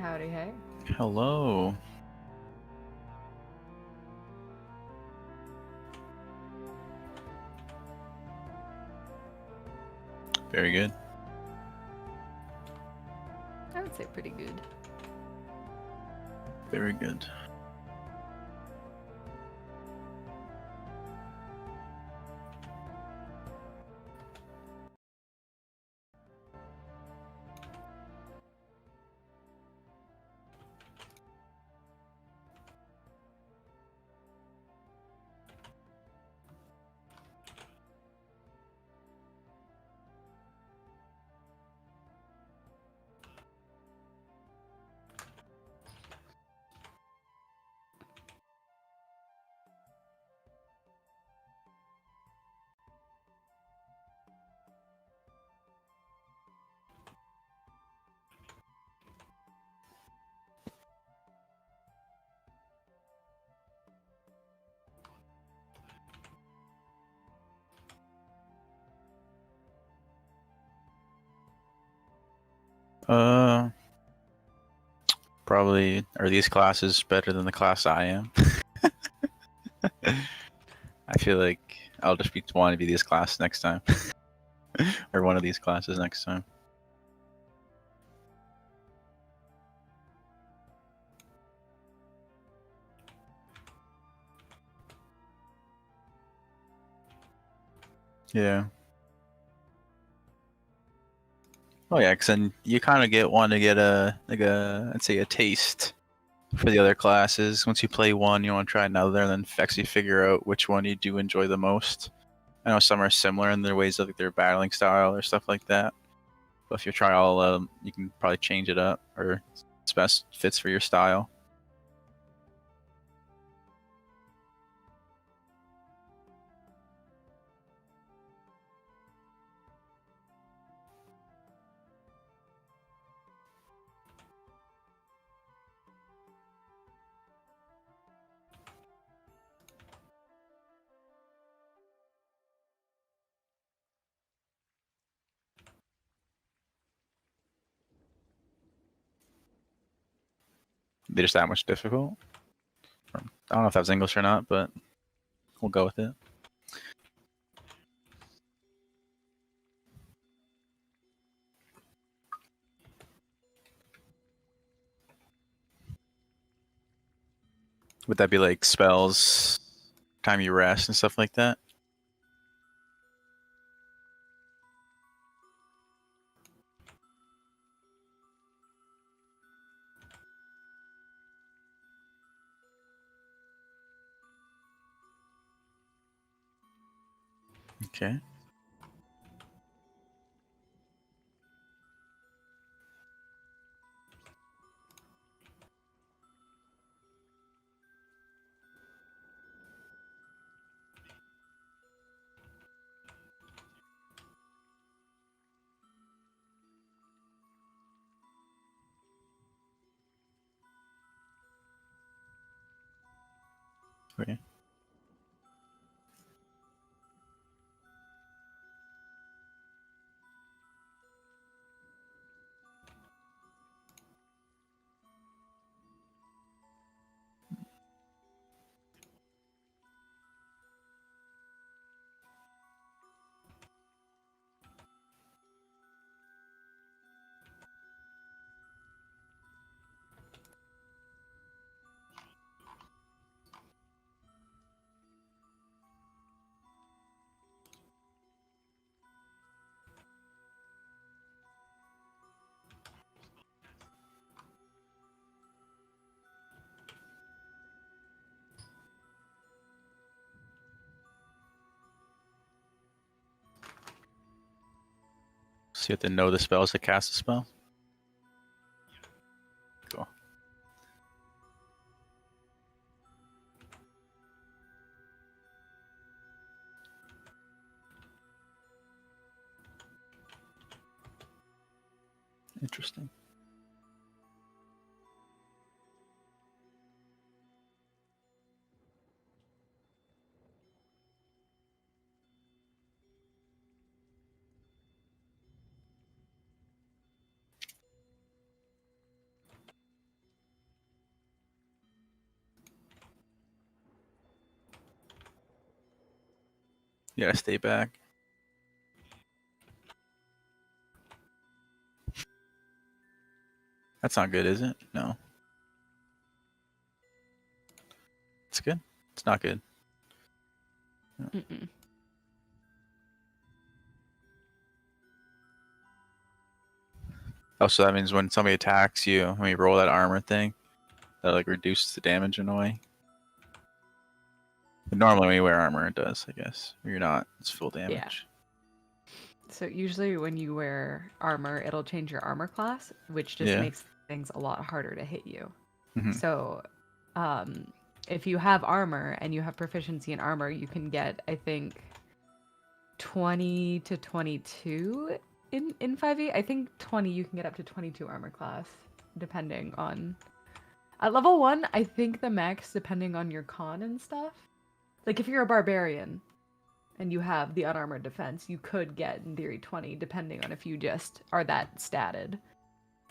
Howdy, hey. Hello. Very good. I would say pretty good. Very good. Probably are these classes better than the class I am? I feel like I'll just want to be this class next time. Or one of these classes next time. Yeah. Oh yeah, because then you kind of want to get let's say a taste for the other classes. Once you play one, you want to try another, and then actually figure out which one you do enjoy the most. I know some are similar in their ways of their battling style or stuff like that. But if you try all of them, you can probably change it up, or it's best fits for your style. They're just that much difficult. I don't know if that's English or not, but we'll go with it. Would that be like spells, time you rest, and stuff like that? Okay. Okay. So you have to know the spells to cast a spell? Cool. Interesting. You gotta stay back. That's not good, is it? No. It's good? It's not good. Mm-mm. Oh, so that means when somebody attacks you, when you roll that armor thing, that like reduces the damage in a way. But normally when you wear armor, it does, I guess. When you're not, it's full damage. So usually when you wear armor, it'll change your armor class, which just Yeah. makes things a lot harder to hit you. Mhm. So if you have armor and you have proficiency in armor, you can get, I think, 20 to 22 in 5e. I think 20, you can get up to 22 armor class, depending on... At level 1, I think the max, depending on your con and stuff. Like, if you're a barbarian and you have the unarmored defense, you could get, in theory, 20, depending on if you just are that statted.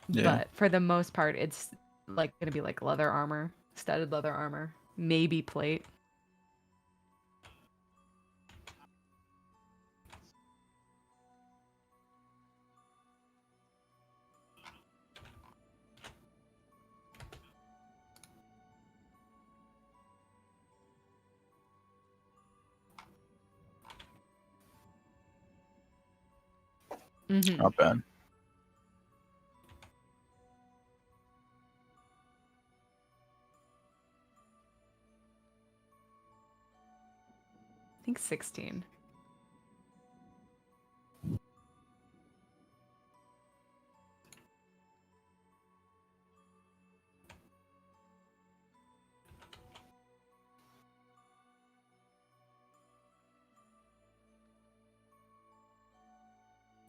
Yeah. But for the most part, it's like gonna be like leather armor, studded leather armor, maybe plate. Mm-hmm. Not bad. I think 16.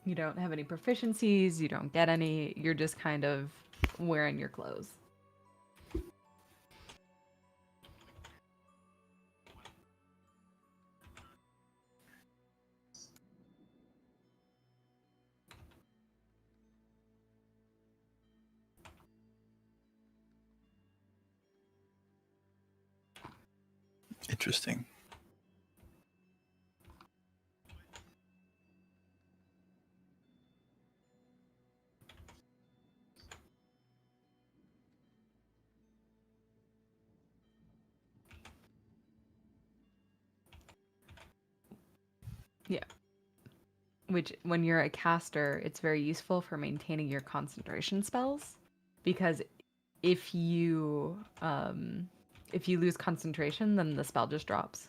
You don't have any proficiencies, you don't get any, you're just kind of wearing your clothes. Interesting. Yeah. Which, when you're a caster, it's very useful for maintaining your concentration spells, because if you lose concentration, then the spell just drops.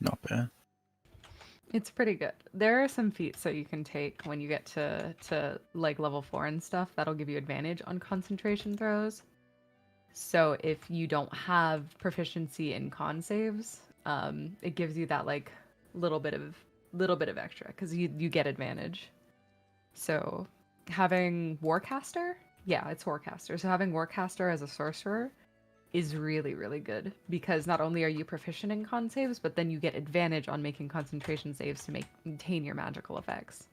Not bad. It's pretty good. There are some feats that you can take when you get to like level 4 and stuff that'll give you advantage on concentration throws. So if you don't have proficiency in con saves, it gives you that like little bit of extra because you get advantage. So having Warcaster, yeah, it's Warcaster. So having Warcaster as a sorcerer is really, really good because not only are you proficient in con saves, but then you get advantage on making concentration saves to maintain your magical effects.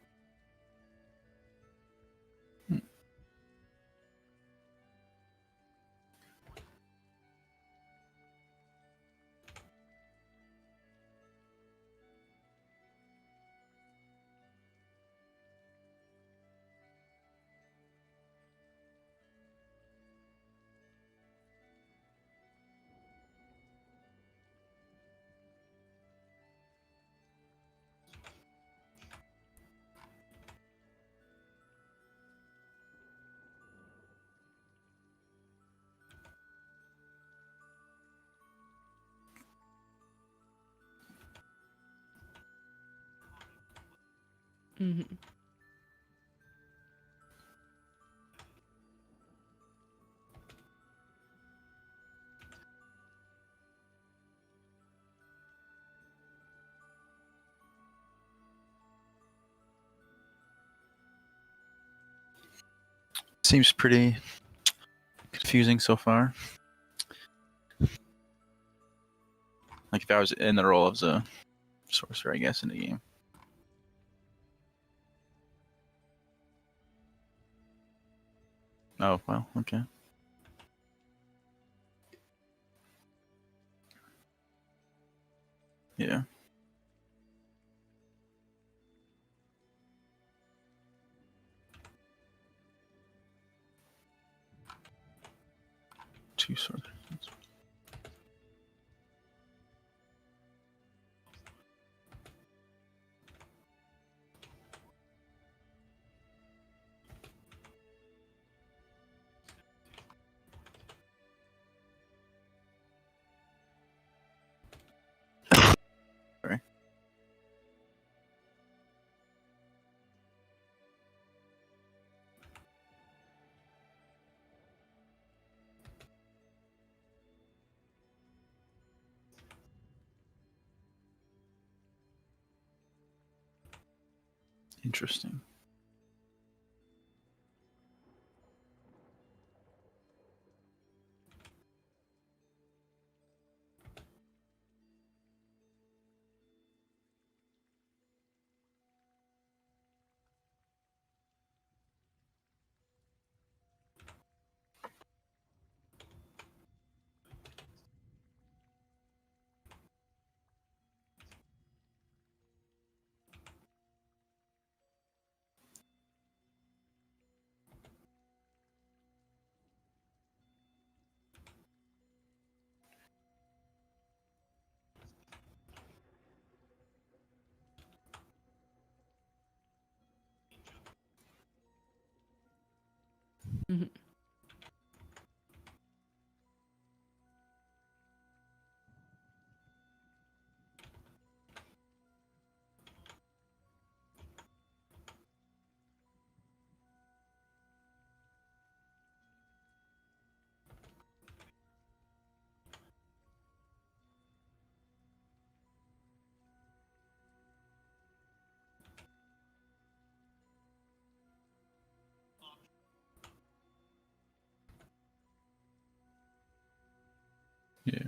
Mm-hmm. Seems pretty confusing so far. Like if I was in the role of the sorcerer, I guess, in the game. Oh, well, okay. Yeah. Two sorcerers. Sorry. Interesting. Mm-hmm. Yeah.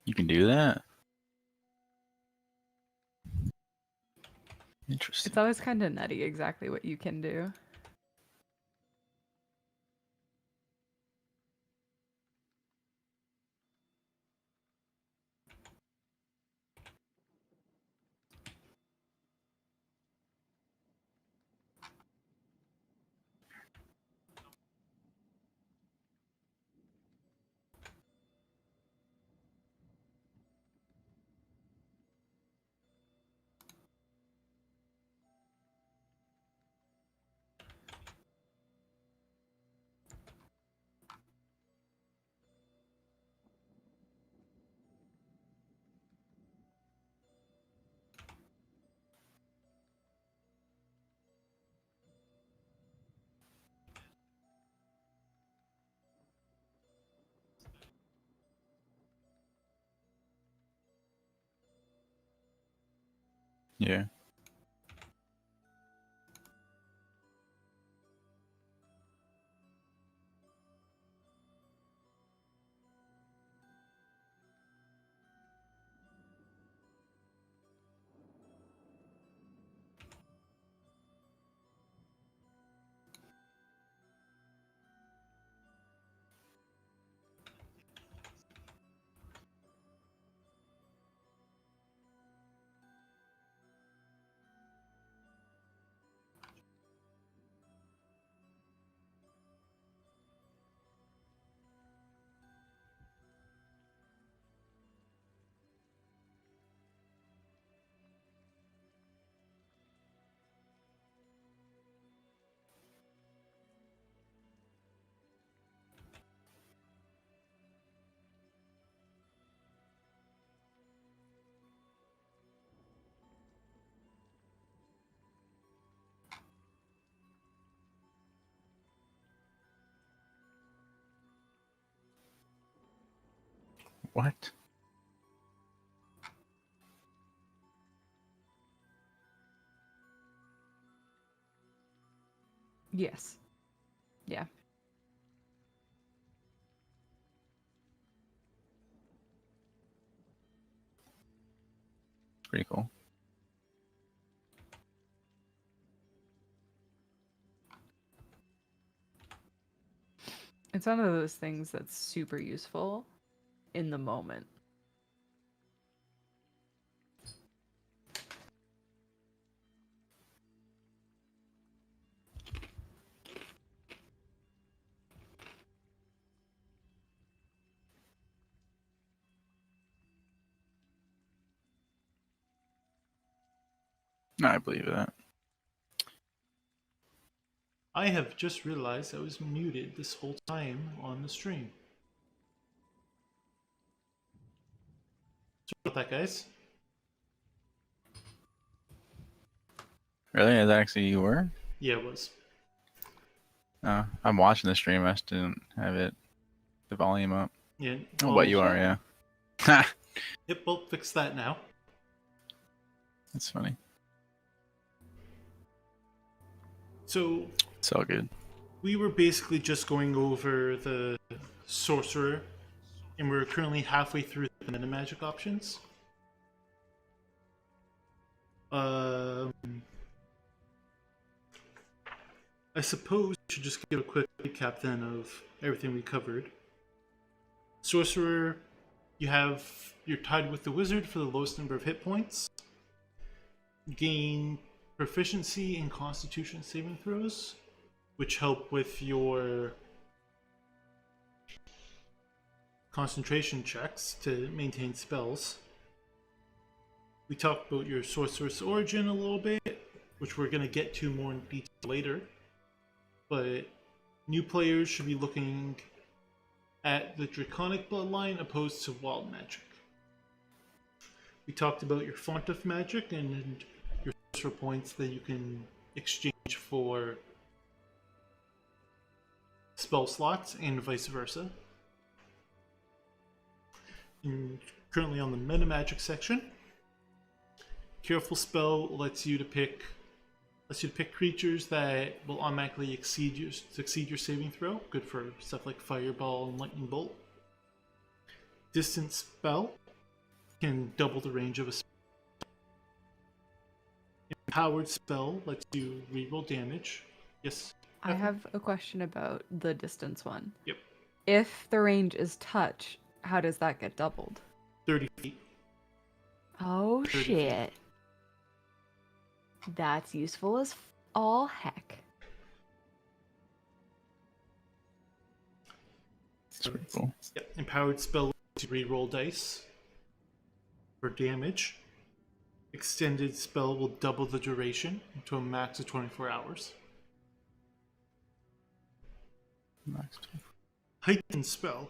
You can do that. Interesting. It's always kind of nutty exactly what you can do. Yeah. What? Yes. Yeah. Pretty cool. It's one of those things that's super useful in the moment. I believe that. I have just realized I was muted this whole time on the stream. Sorry about that, guys. Really? Is that actually you were? Yeah, it was. I'm watching the stream. I just didn't have the volume up. Yeah. Oh, but you are, yeah. Yep, we'll fix that now. That's funny. So It's all good. we were basically just going over the sorcerer, and we're currently halfway through the meta magic options. I suppose we should just give a quick recap then of everything we covered. Sorcerer, you're tied with the wizard for the lowest number of hit points. Gain proficiency in Constitution saving throws, which help with your concentration checks to maintain spells. We talked about your sorceress origin a little bit, which we're going to get to more in detail later. But new players should be looking at the Draconic bloodline opposed to wild magic. We talked about your font of magic and your sorcerer points that you can exchange for spell slots and vice versa. And currently on the meta magic section, Careful Spell lets you to pick creatures that will automatically succeed your saving throw. Good for stuff like Fireball and Lightning Bolt. Distance Spell can double the range of a spell. Empowered Spell lets you reroll damage. Yes? I have a question about the distance one. Yep. If the range is touch, how does that get doubled? 30 feet. Oh 30 shit. That's useful as all heck. It's pretty cool. Yep. Empowered Spell lets you reroll dice for damage. Extended Spell will double the duration to a max of 24 hours. Next. Heightened Spell,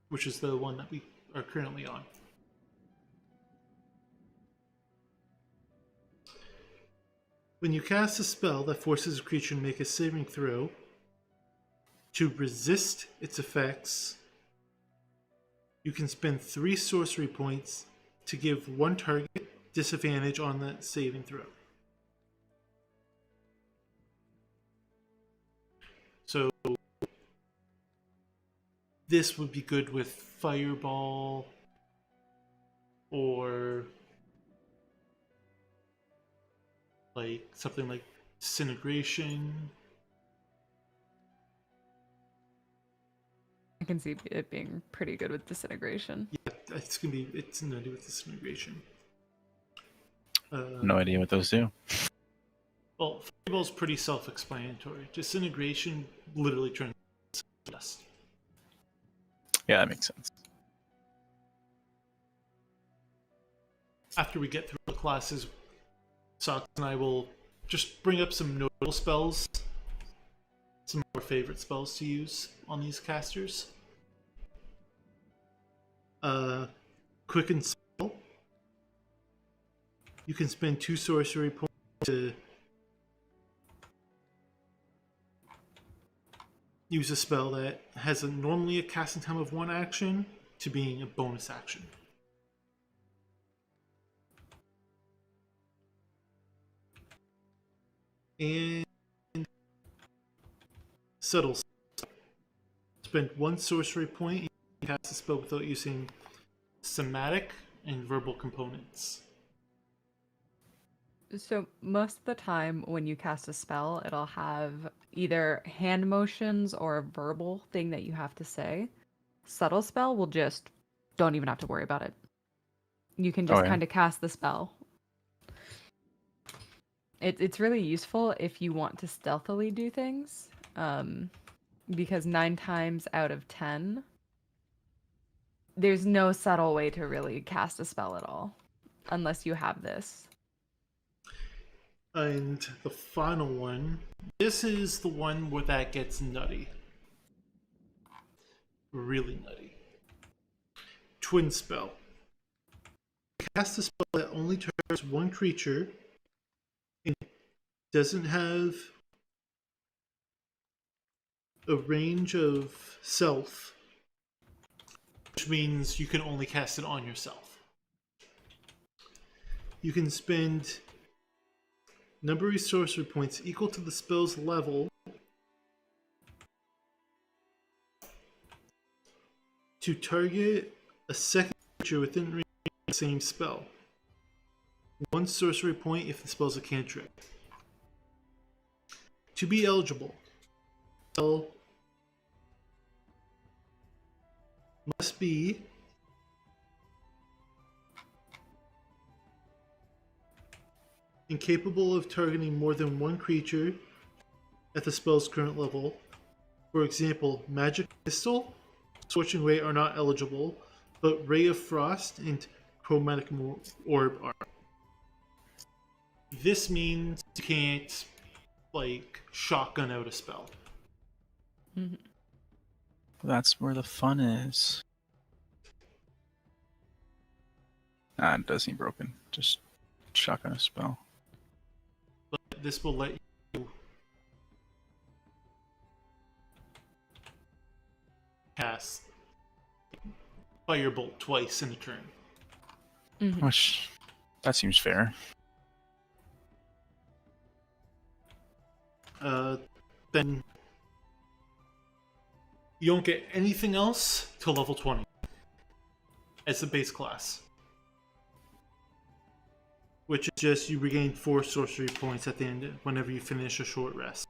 which is the one that we are currently on. When you cast a spell that forces a creature to make a saving throw to resist its effects, you can spend 3 sorcery points to give one target disadvantage on that saving throw. So this would be good with Fireball or like something like Disintegration. I can see it being pretty good with disintegration. Yeah, it's gonna do with Disintegration. No idea what those do. Well, Fireball's pretty self-explanatory. Disintegration literally turns into dust. Yeah, that makes sense. After we get through the classes, Socks and I will just bring up some notable spells, some of our favorite spells to use on these casters. Quicken Spell. You can spend 2 sorcery points to use a spell that has normally a casting time of 1 action to being a bonus action. And subtle. Spend 1 sorcery point and you cast a spell without using somatic and verbal components. So most of the time when you cast a spell, it'll have either hand motions or a verbal thing that you have to say. Subtle spell will just don't even have to worry about it. You can just kind of cast the spell. It's really useful if you want to stealthily do things, because 9 times out of 10, there's no subtle way to really cast a spell at all, unless you have this. And the final one, this is the one where that gets nutty. Really nutty. Twin spell. Cast a spell that only targets one creature and doesn't have a range of self, which means you can only cast it on yourself. You can spend number of sorcery points equal to the spell's level to target a second creature within range of the same spell. 1 sorcery point if the spell's a cantrip. To be eligible, the spell must be incapable of targeting more than one creature at the spell's current level. For example, Magic Pistol, Scorching Ray are not eligible, but Ray of Frost and Chromatic Orb are. This means you can't, like, shotgun out a spell. Mm-hmm. That's where the fun is. Ah, it does seem broken. Just shotgun a spell. But this will let you cast Firebolt twice in a turn. Mm-hmm. Which, that seems fair. Then you don't get anything else till level 20 as the base class. Which is just you regain 4 sorcery points at the end whenever you finish a short rest.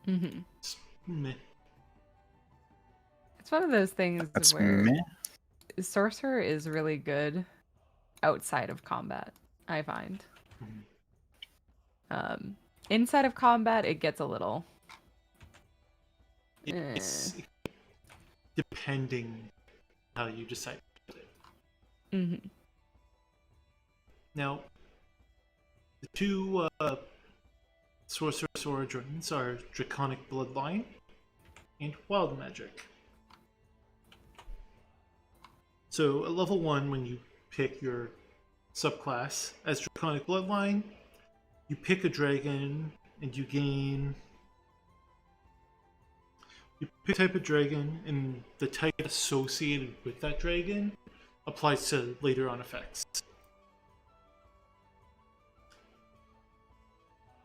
Mm-hmm. Meh. It's one of those things That's where meh. Sorcerer is really good outside of combat, I find. Inside of combat, it gets a little... It's depending how you decide to do it. Mm-hmm. Now, the two Sorcerer's Origins are Draconic Bloodline and Wild Magic. So at level 1, when you pick your subclass as Draconic Bloodline, you pick a dragon and you gain... You pick type of dragon, and the type associated with that dragon applies to later on effects.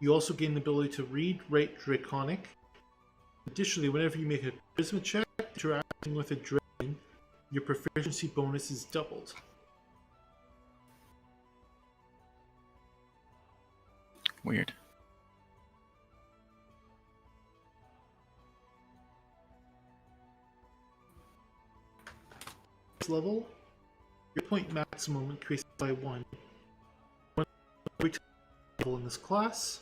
You also gain the ability to read, write Draconic. Additionally, whenever you make a charisma check interacting with a dragon, your proficiency bonus is doubled. Weird. Level, your point maximum increases by 1. Every time level in this class.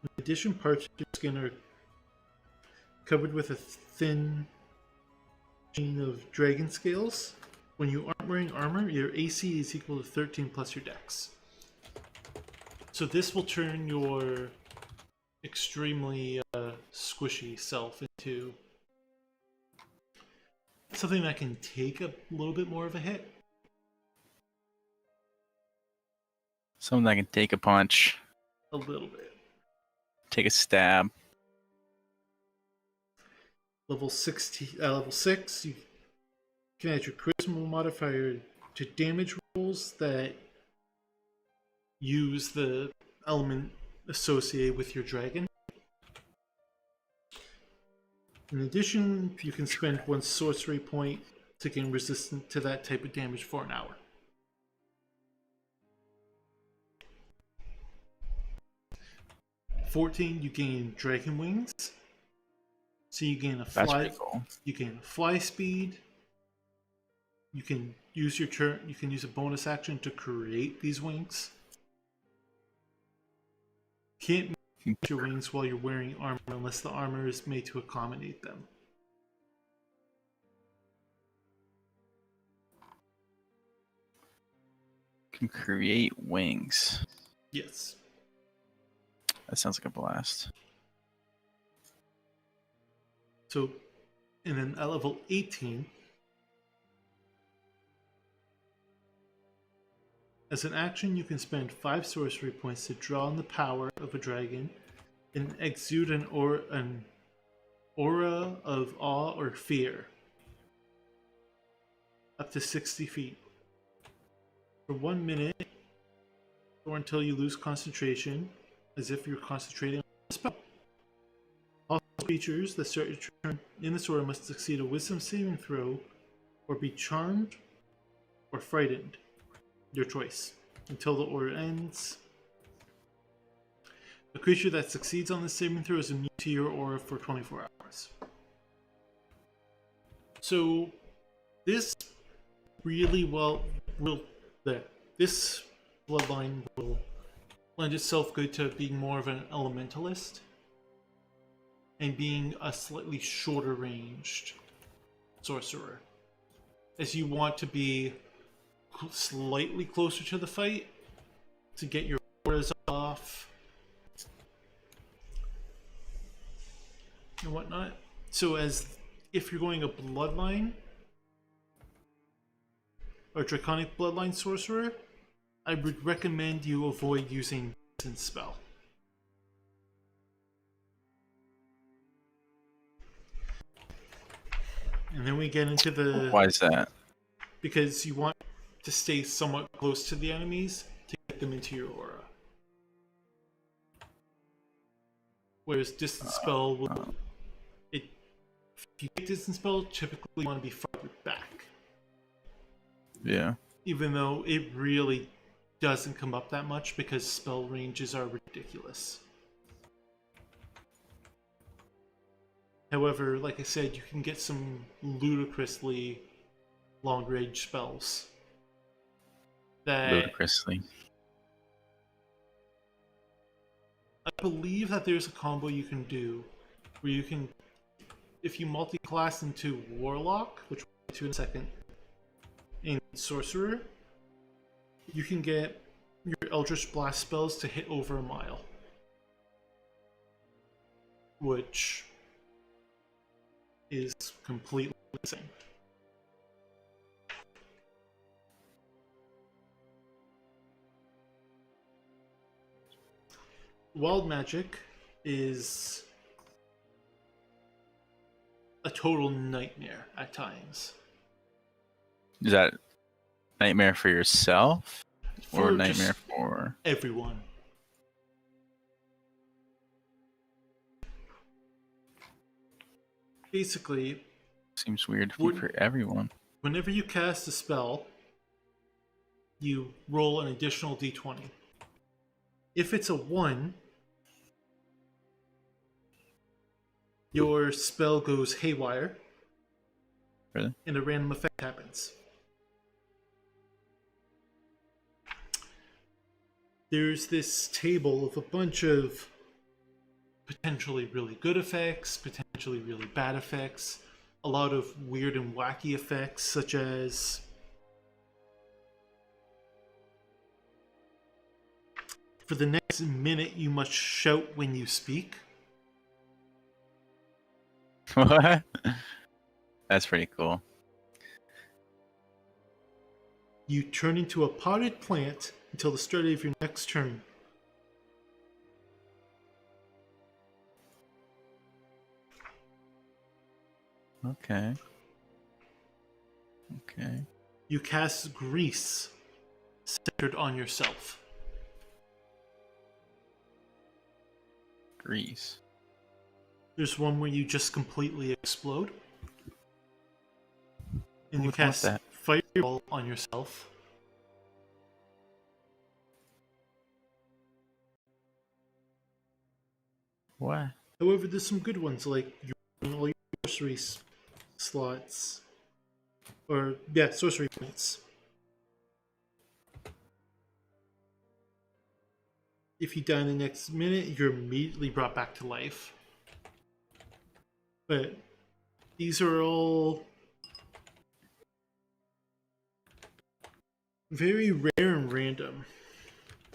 In addition, parts of your skin are covered with a thin sheen of dragon scales. When you aren't wearing armor, your AC is equal to 13 plus your dex. So this will turn your extremely squishy self into something that can take a little bit more of a hit. Something that can take a punch, A little bit. take a stab. Level 6, you can add your charisma modifier to damage rolls that use the element associated with your dragon. In addition, you can spend 1 sorcery point to gain resistance to that type of damage for an hour. $14, you gain dragon wings. So you gain a That's fly. pretty cool. You gain fly speed. You can use your turn. You can use a bonus action to create these wings. Can't use your wings while you're wearing armor unless the armor is made to accommodate them. Can create wings. Yes. That sounds like a blast. So, and then at level 18, as an action, you can spend 5 sorcery points to draw on the power of a dragon and exude an aura of awe or fear up to 60 feet. For 1 minute, or until you lose concentration, as if you're concentrating on a spell. All creatures that start your turn in this order must succeed a wisdom saving throw, or be charmed or frightened. Your choice. Until the order ends. A creature that succeeds on the saving throw is immune to your aura for 24 hours. So, this this bloodline will lend itself good to being more of an elementalist and being a slightly shorter ranged sorcerer, as you want to be slightly closer to the fight to get your auras off and whatnot. So as if you're going a bloodline or draconic bloodline sorcerer, I would recommend you avoid using Distance Spell. And then we get into the... Why is that? Because you want to stay somewhat close to the enemies to get them into your aura. Whereas Distance Spell will... If you get Distance Spell, typically you want to be farther back. Yeah. Even though it really doesn't come up that much because spell ranges are ridiculous. However, like I said, you can get some ludicrously long-range spells. Ludicrously. I believe that there's a combo you can do where you can, if you multi-class into Warlock, which we'll get to in a second, and Sorcerer, you can get your Eldritch Blast spells to hit over a mile. Which is completely insane. Wild magic is a total nightmare at times. Is that nightmare for yourself or For nightmare just for everyone. Basically, seems weird to be for everyone. whenever you cast a spell, you roll an additional d20. If it's a 1, your spell goes haywire. Really? And a random effect happens. There's this table of a bunch of potentially really good effects, potentially really bad effects, a lot of weird and wacky effects, such as for the next minute you must shout when you speak. What? That's pretty cool. You turn into a potted plant until the start of your next turn. Okay. Okay. You cast Grease, centered on yourself. Grease. There's one where you just completely explode. And Who you would want cast that? Fireball on yourself. What? However, there's some good ones like all your sorcery slots. Or, yeah, sorcery points. If you die in the next minute, you're immediately brought back to life. But these are all very rare and random.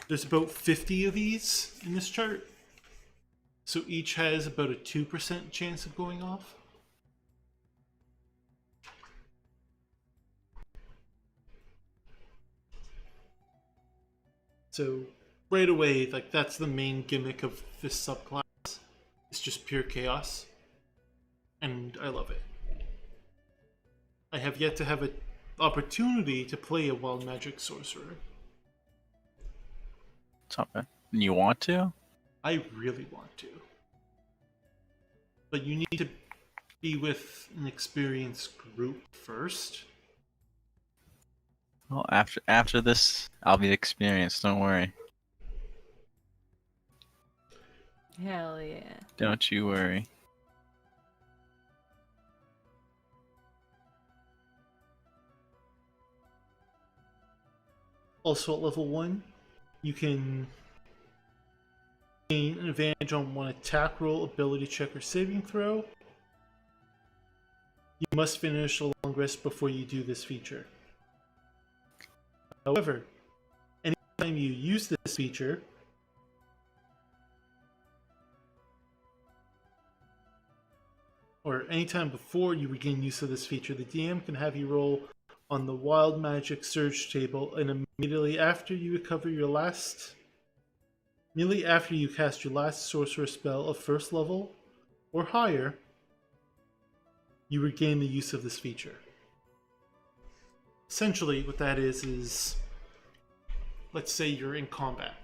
There's about 50 of these in this chart. So each has about a 2% chance of going off. So right away, like that's the main gimmick of this subclass. It's just pure chaos. And I love it. I have yet to have an opportunity to play a wild magic sorcerer. Something. You want to? I really want to. But you need to be with an experienced group first. Well, after this, I'll be experienced. Don't worry. Hell yeah. Don't you worry. Also at level 1, you can gain an advantage on one attack roll, ability check, or saving throw. You must finish a long rest before you do this feature. However, anytime you use this feature, or anytime before you regain use of this feature, the DM can have you roll on the Wild Magic Surge table, and immediately after you cast your last sorcerer spell of first level or higher, you regain the use of this feature. Essentially, what that is let's say you're in combat.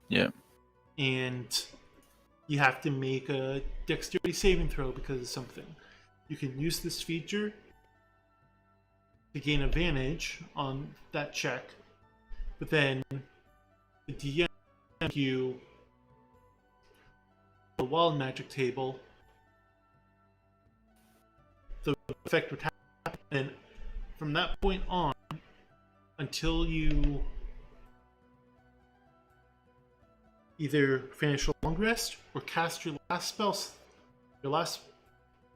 Yeah. And you have to make a dexterity saving throw because of something. You can use this feature to gain advantage on that check, but then the DM you the wild magic table, the effect would happen, and from that point on, until you either finish a long rest or cast your last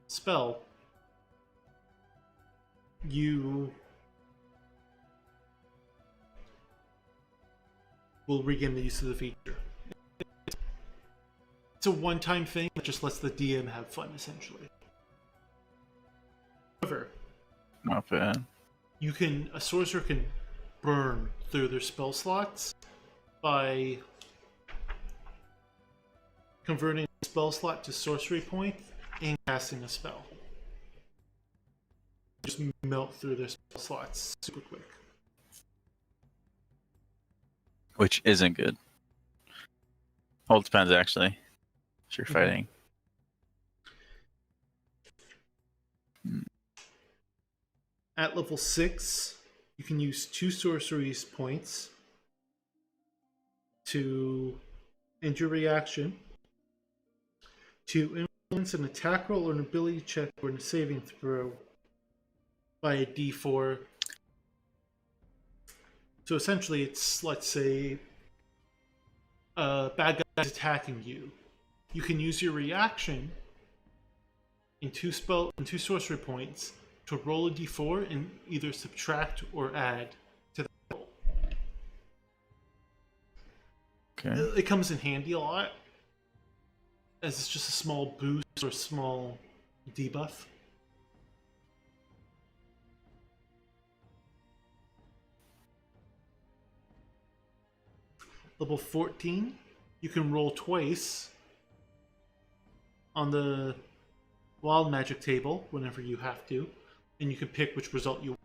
spell, you will regain the use of the feature. It's a one-time thing that just lets the DM have fun, essentially. However, Not bad. a sorcerer can burn through their spell slots by converting a spell slot to sorcery point and casting a spell. Just melt through their spell slots super quick. Which isn't good. Well, it depends actually. If you're fighting. At level 6, you can use 2 sorcery points to end your reaction, to influence an attack roll or an ability check or a saving throw by a d4. So essentially it's, let's say, a bad guy is attacking you. You can use your reaction in 2 sorcery points to roll a d4 and either subtract or add to that roll. Okay. It comes in handy a lot, as it's just a small boost or a small debuff. Level 14, you can roll twice on the wild magic table whenever you have to, and you can pick which result you want.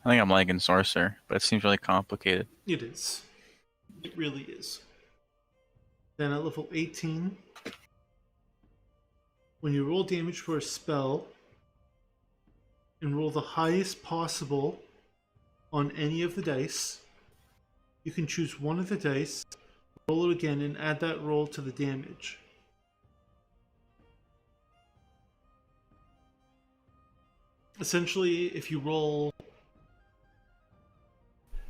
I think I'm liking Sorcerer, but it seems really complicated. It is. It really is. Then at level 18, when you roll damage for a spell, and roll the highest possible on any of the dice, you can choose one of the dice, roll it again, and add that roll to the damage. Essentially, if you roll,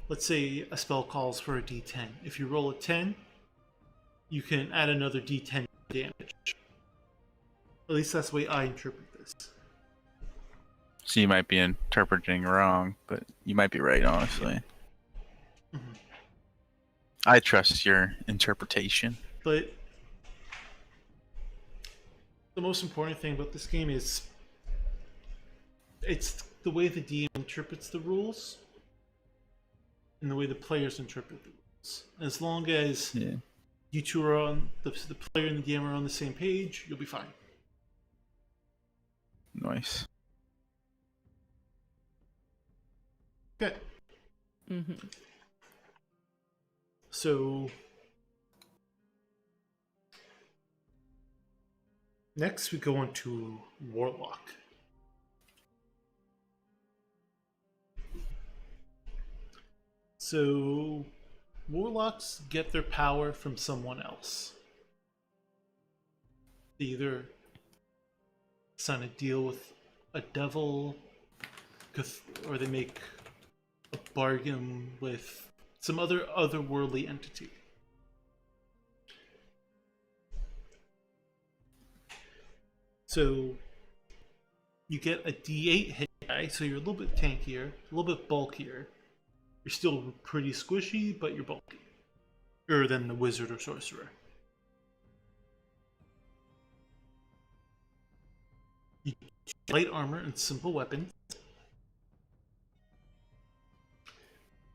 let's say a spell calls for a d10. If you roll a 10, you can add another d10 damage. At least that's the way I interpret this. So you might be interpreting wrong, but you might be right, honestly. Mhm. I trust your interpretation. But the most important thing about this game is it's the way the DM interprets the rules and the way the players interpret the rules. As long as you two are on, the player and the DM are on the same page, you'll be fine. Nice. Okay. Mm-hmm. So next we go on to Warlock. So Warlocks get their power from someone else. They either sign a deal with a devil, or they make a bargain with some otherworldly entity. So you get a D8 hit die, so you're a little bit tankier, a little bit bulkier. You're still pretty squishy, but you're bulkier than the wizard or sorcerer. You get light armor and simple weapons.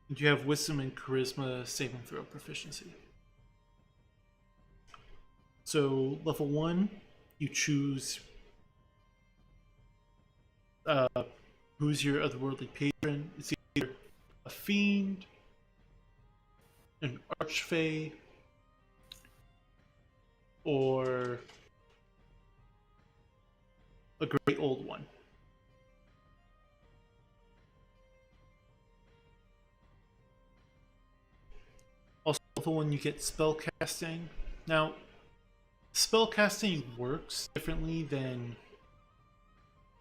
And you have wisdom and charisma saving throw proficiency. So level 1, you choose who's your otherworldly patron. It's either a fiend, an archfey, or a great old one. Also, level 1, you get spell casting. Now, spell casting works differently than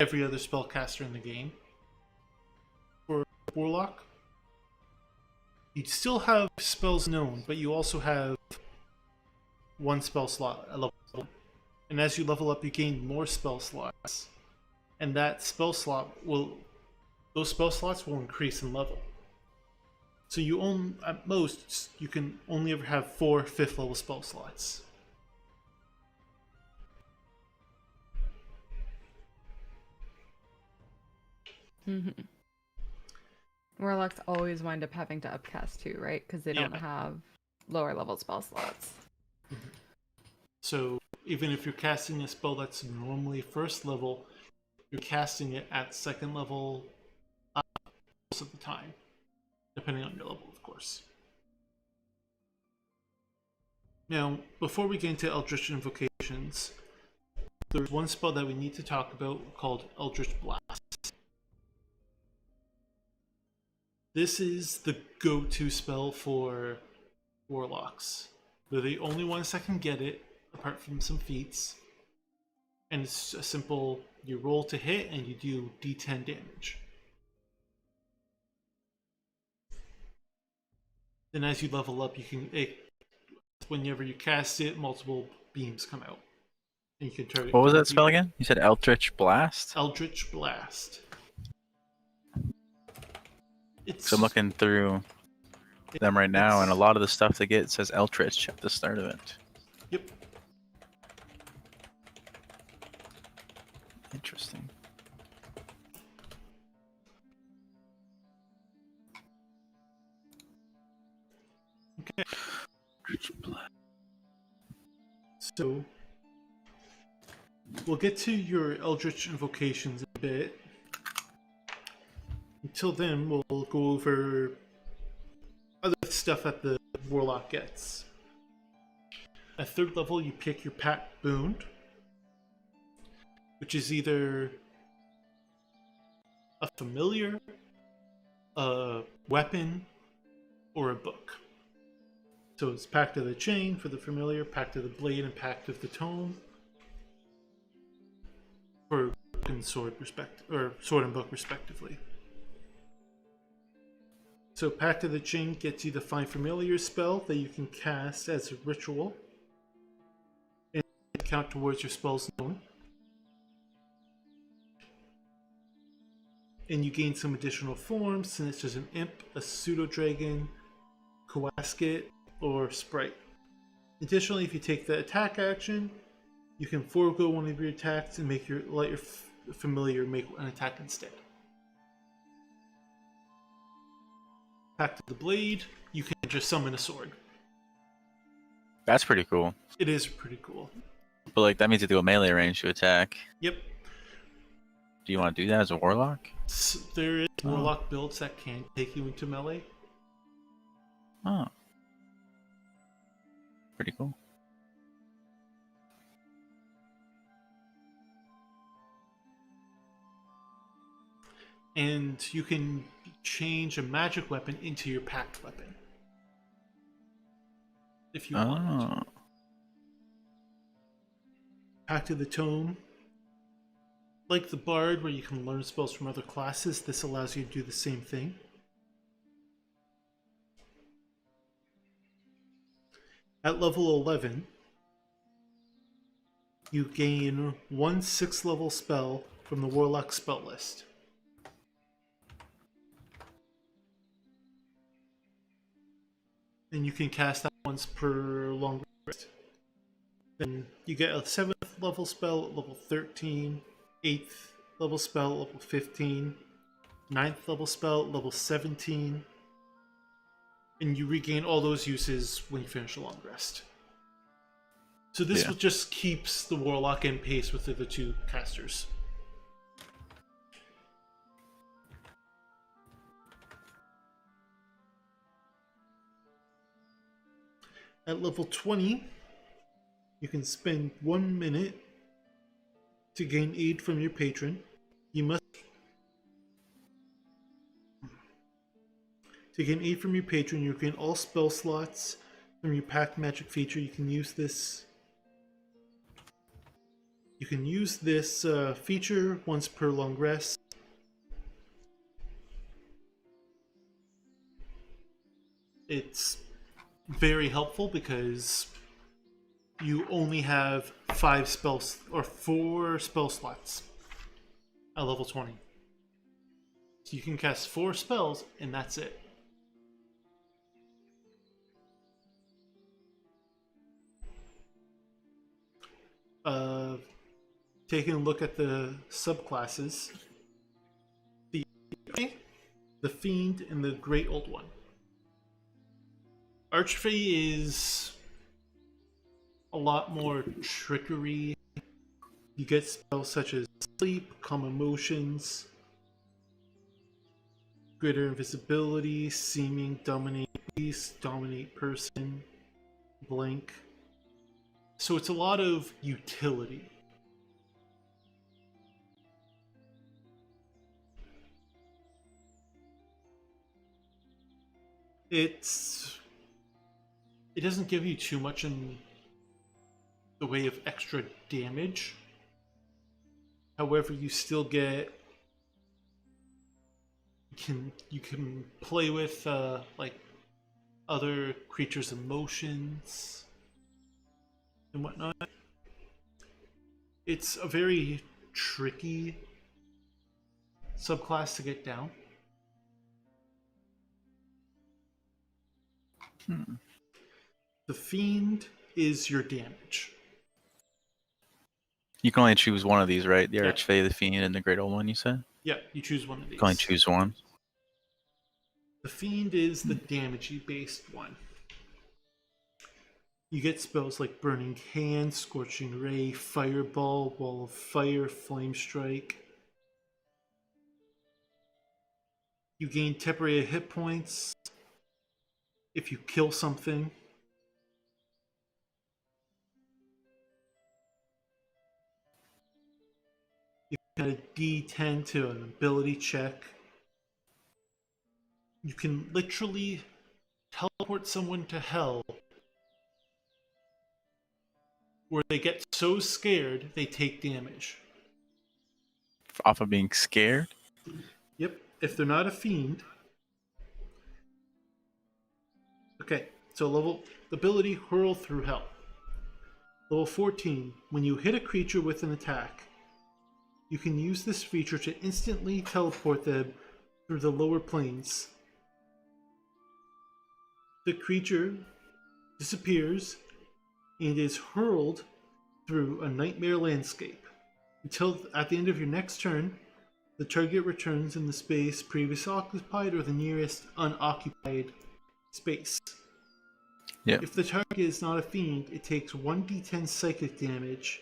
every other spellcaster in the game. For Warlock, you still have spells known, but you also have one spell slot at level 1. And as you level up, you gain more spell slots. And that spell slot those spell slots will increase in level. So at most, you can only ever have 4 5th level spell slots. Mm-hmm. Warlocks always wind up having to upcast too, right? Because they don't have lower level spell slots. Mm-hmm. So even if you're casting a spell that's normally 1st level, you're casting it at 2nd level most of the time, depending on your level, of course. Now, before we get into Eldritch Invocations, there's one spell that we need to talk about called Eldritch Blast. This is the go-to spell for Warlocks. They're the only ones that can get it, apart from some feats. And it's a simple, you roll to hit and you do d10 damage. Then as you level up, whenever you cast it, multiple beams come out. And you can target. What was that spell again? You said Eldritch Blast? Eldritch Blast. So I'm looking through them right now, and a lot of the stuff they get says Eldritch at the start of it. Yep. Interesting. Okay. So we'll get to your Eldritch invocations in a bit. Until then, we'll go over other stuff that the Warlock gets. At 3rd level, you pick your Pact Boon, which is either a familiar, a weapon, or a book. So it's Pact of the Chain for the familiar, Pact of the Blade, and Pact of the Tome for book and sword sword and book respectively. So Pact of the Chain gets you the Find Familiar spell that you can cast as a ritual and count towards your spell's known. And you gain some additional forms, such as an imp, a pseudo-dragon, Coasket, or sprite. Additionally, if you take the attack action, you can forego one of your attacks and let your familiar make an attack instead. Pact of the Blade, you can just summon a sword. That's pretty cool. It is pretty cool. But like that means you have to go melee range to attack. Yep. Do you want to do that as a warlock? There is warlock builds that can take you into melee. Oh. Pretty cool. And you can change a magic weapon into your pact weapon. If you want. Pact of the Tome. Like the Bard, where you can learn spells from other classes, this allows you to do the same thing. At level 11, you gain one 6th level spell from the Warlock spell list. And you can cast that once per long rest. Then you get a 7th level spell at level 13, 8th level spell at level 15, 9th level spell at level 17, and you regain all those uses when you finish a long rest. So this just keeps the Warlock in pace with the other two casters. At level 20, you can spend 1 minute to gain aid from your patron. To gain aid from your patron, you gain all spell slots from your pact magic feature. You can use this. You can use this feature once per long rest. It's very helpful because you only have 4 spell slots at level 20. So you can cast 4 spells and that's it. Taking a look at the subclasses, the Fiend, and the Great Old One. Archfey is a lot more trickery. You get spells such as Sleep, Calm Emotions, Greater Invisibility, Seeming, Dominate Beast, Dominate Person, Blink. So it's a lot of utility. It doesn't give you too much in the way of extra damage. However, you still get you can play with like other creatures' emotions and whatnot. It's a very tricky subclass to get down. The Fiend is your damage. You can only choose one of these, right? The Archfey, the Fiend, and the Great Old One, you said? Yeah, you choose one of these. You can only choose one. The Fiend is the damagey based one. You get spells like Burning Hand, Scorching Ray, Fireball, Wall of Fire, Flame Strike. You gain temporary hit points if you kill something. You add a D10 to an ability check. You can literally teleport someone to hell where they get so scared they take damage. Off of being scared? Yep, if they're not a fiend. Okay, so level ability Hurl Through Hell. Level 14, when you hit a creature with an attack, you can use this feature to instantly teleport them through the lower planes. The creature disappears and is hurled through a nightmare landscape. Until at the end of your next turn, the target returns in the space previously occupied or the nearest unoccupied space. Yeah. If the target is not a fiend, it takes 1d10 psychic damage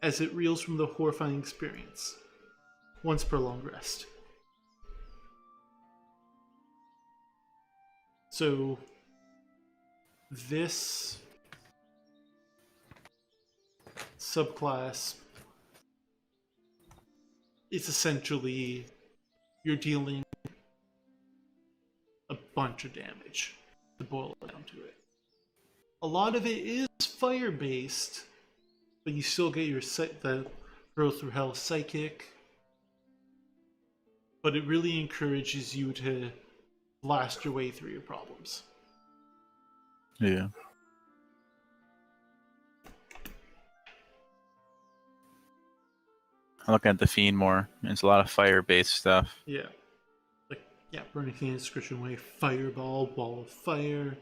as it reels from the horrifying experience, once per long rest. So, this subclass is essentially you're dealing a bunch of damage to boil it down to it. A lot of it is fire based, but you still get your the Hurl Through Hell psychic, but it really encourages you to blast your way through your problems. Yeah. I'm looking at the Fiend more. It's a lot of fire-based stuff. Yeah. Like, yeah, Burning Hand, Scorching Ray, Fireball, Wall of Fire,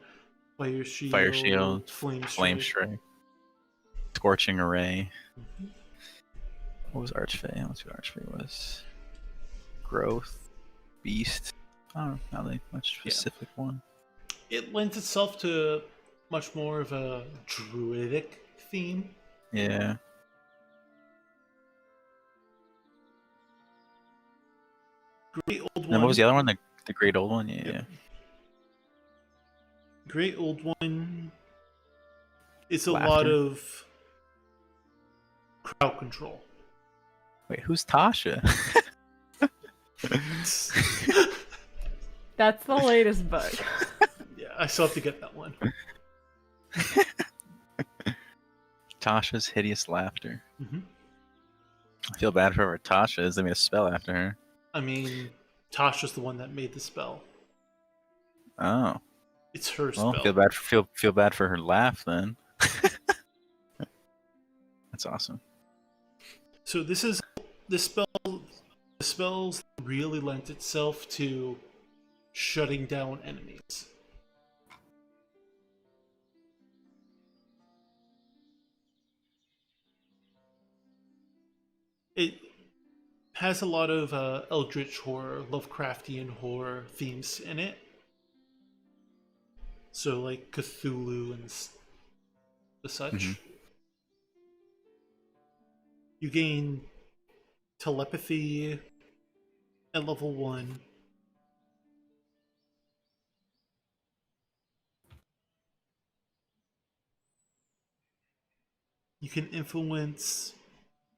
Fire Shield, Flame Strike, Scorching Array. Mm-hmm. What was Archfey? Let's see what Archfey was. Growth, Beast. I don't know, not like much specific one. It lends itself to much more of a druidic theme. Yeah. Great Old One. And what was the other one? The Great Old One? Yeah. Great Old One is a Laughter. lot of crowd control. Wait, who's Tasha? That's the latest book. Yeah, I still have to get that one. Tasha's Hideous Laughter. Mm-hmm. I feel bad for whoever Tasha is. They made a spell after her. I mean, Tasha's the one that made the spell. Oh. It's her Well, spell. feel bad for her laugh then. That's awesome. So the spells really lent itself to shutting down enemies. It has a lot of eldritch horror, Lovecraftian horror themes in it. So like Cthulhu and the such. Mm-hmm. You gain telepathy at level 1. You can influence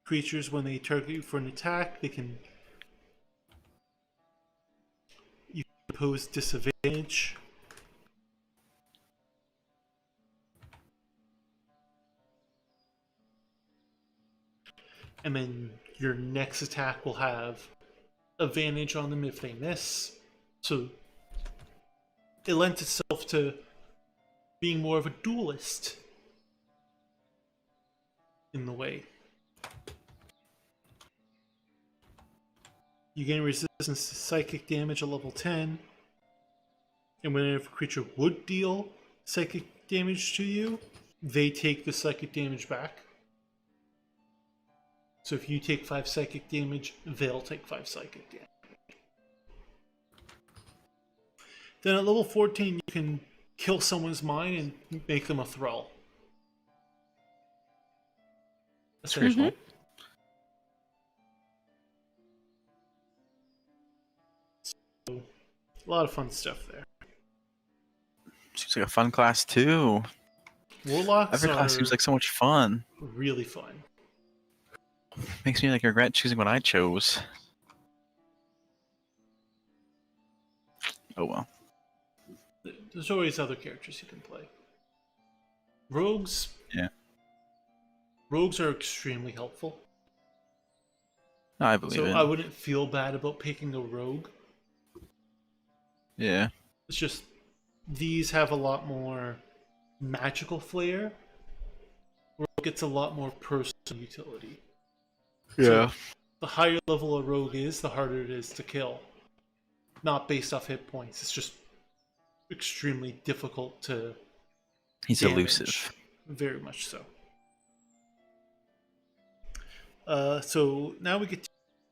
creatures when they target you for an attack. You can impose disadvantage. And then your next attack will have advantage on them if they miss. So it lends itself to being more of a duelist in the way. You gain resistance to psychic damage at level 10. And whenever a creature would deal psychic damage to you, they take the psychic damage back. So if you take 5 psychic damage, they'll take 5 psychic damage. Then at level 14, you can kill someone's mind and make them a thrall. That's pretty cool. So, a lot of fun stuff there. Seems like a fun class too. Warlocks Every class seems like so much fun. really fun. Makes me like regret choosing what I chose. Oh well. There's always other characters you can play. Rogues. Yeah. Rogues are extremely helpful. No, I believe it. I wouldn't feel bad about picking a rogue. Yeah. It's just these have a lot more magical flair. Rogue gets a lot more personal utility. Yeah. So the higher level a rogue is, the harder it is to kill. Not based off hit points. It's just extremely difficult to He's damage. elusive. Very much so. So now we get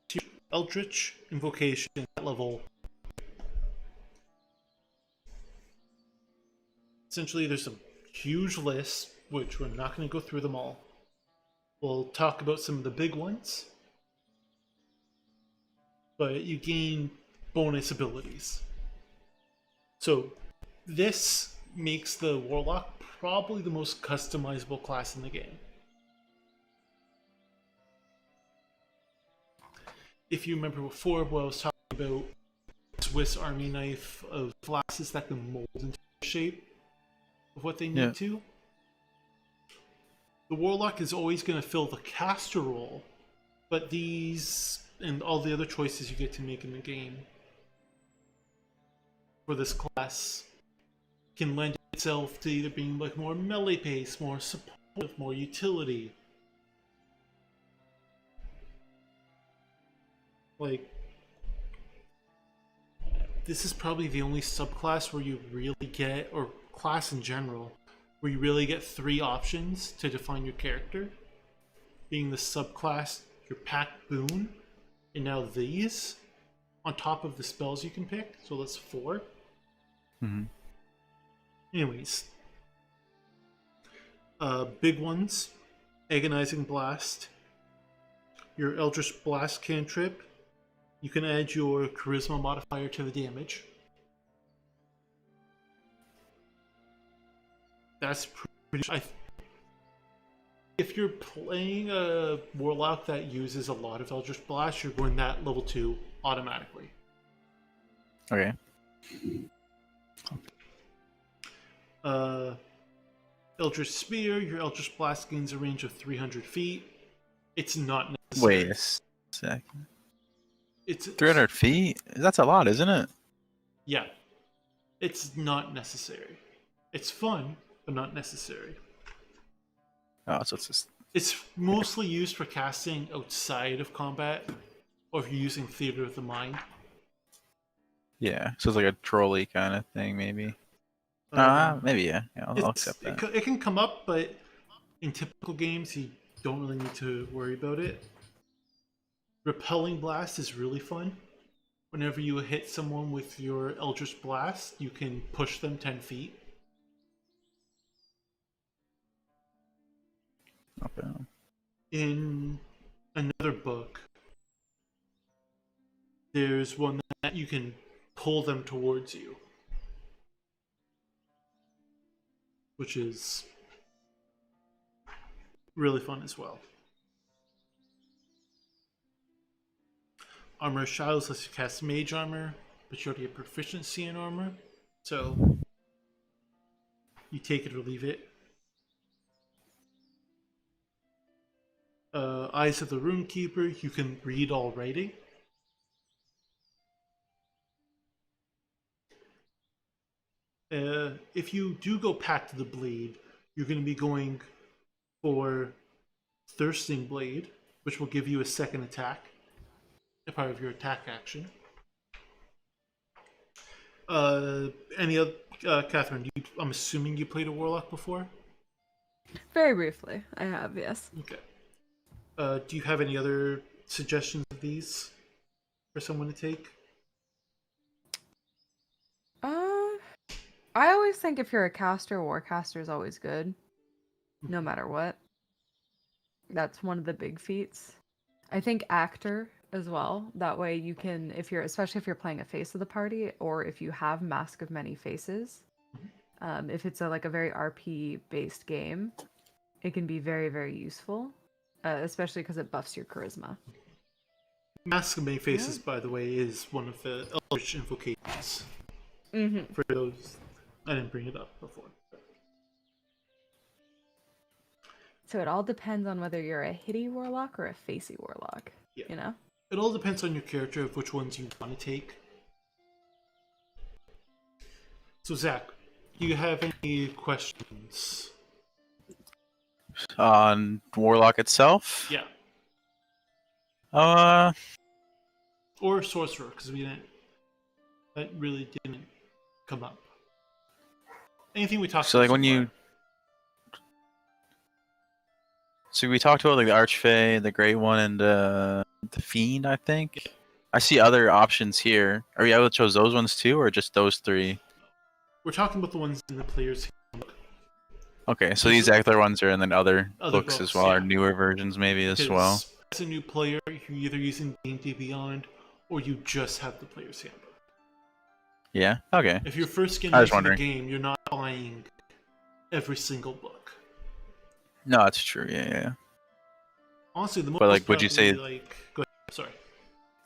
to Eldritch Invocation at level. Essentially, there's a huge list, which we're not going to go through them all. We'll talk about some of the big ones. But you gain bonus abilities. So this makes the Warlock probably the most customizable class in the game. If you remember before, what I was talking about, Swiss Army knife of classes that can mold into the shape of what they need to. The Warlock is always going to fill the caster role, but these and all the other choices you get to make in the game for this class can lend itself to either being like more melee based, more supportive, more utility. Like, this is probably the only subclass where you really get, or class in general, where you really get 3 options to define your character. Being the subclass, your pack boon, and now these, on top of the spells you can pick, so that's 4. Mm-hmm. Anyways. Big ones, Agonizing Blast, your Eldritch Blast cantrip. You can add your Charisma modifier to the damage. That's pretty. If you're playing a Warlock that uses a lot of Eldritch Blast, you're going that level 2 automatically. Okay. Eldritch Spear, your Eldritch Blast gains a range of 300 feet. It's not necessary. Wait a second. It's 300 feet? That's a lot, isn't it? Yeah. It's not necessary. It's fun, but not necessary. Oh, so it's just... It's mostly used for casting outside of combat, or if you're using Theater of the Mind. Yeah, so it's like a trolley kind of thing, maybe. Maybe, yeah. I'll accept that. It can come up, but in typical games, you don't really need to worry about it. Repelling Blast is really fun. Whenever you hit someone with your Eldritch Blast, you can push them 10 feet. Okay. In another book, there's one that you can pull them towards you, which is really fun as well. Armor Shadows lets you cast Mage Armor, but you already have proficiency in armor, so you take it or leave it. Eyes of the Runekeeper, you can read all writing. If you do go Pact of the Blade, you're going to be going for Thirsting Blade, which will give you a second attack, a part of your attack action. Any other, Catherine? I'm assuming you played a Warlock before. Very briefly, I have, yes. Okay. Do you have any other suggestions of these for someone to take? I always think if you're a caster, warcaster is always good, no matter what. That's one of the big feats. I think actor as well. That way you can, especially if you're playing a face of the party, or if you have Mask of Many Faces, if it's like a very RP based game, it can be very, very useful, especially because it buffs your charisma. Mask of Many Faces, by the way, is one of the Eldritch invocations. For those, I didn't bring it up before. So it all depends on whether you're a hitty warlock or a facey warlock. Yeah. You know? It all depends on your character of which ones you want to take. So Zach, do you have any questions? On Warlock itself? Yeah. Or Sorcerer, because that really didn't come up. Anything we talked So about like when So we talked about like the Archfey, the Great One, and the Fiend, I think. Yeah. I see other options here. Are we able to choose those ones too, or just those three? We're talking about the ones in the player's Okay, so these other ones are in then other books as well, yeah. or newer versions maybe as well. As a new player, you're either using D&D Beyond, or you just have the player's handbook. Yeah. Okay. If you're first getting I was into the wondering. game, you're not buying every single book. No, that's true. Yeah. Honestly, the most But like, would you probably, say go ahead. Sorry.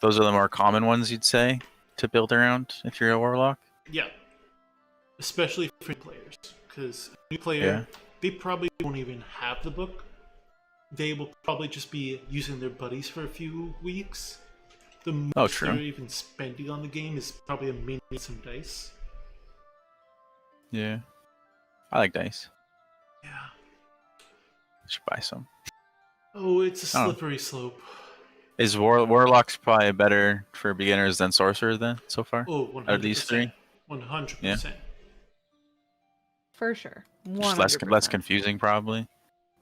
those are the more common ones you'd say to build around if you're a warlock? Yeah. Especially for players, because a new player, they probably won't even have the book. They will probably just be using their buddies for a few weeks. The most true. they're even spending on the game is probably a mini and some dice. Yeah. I like dice. Yeah. Should buy some. Oh, it's a Oh. slippery slope. Is Warlocks probably better for beginners than Sorcerers then so far? Oh, 100%. Out of these three? 100%. Yeah. For sure. 100%. Just less confusing probably.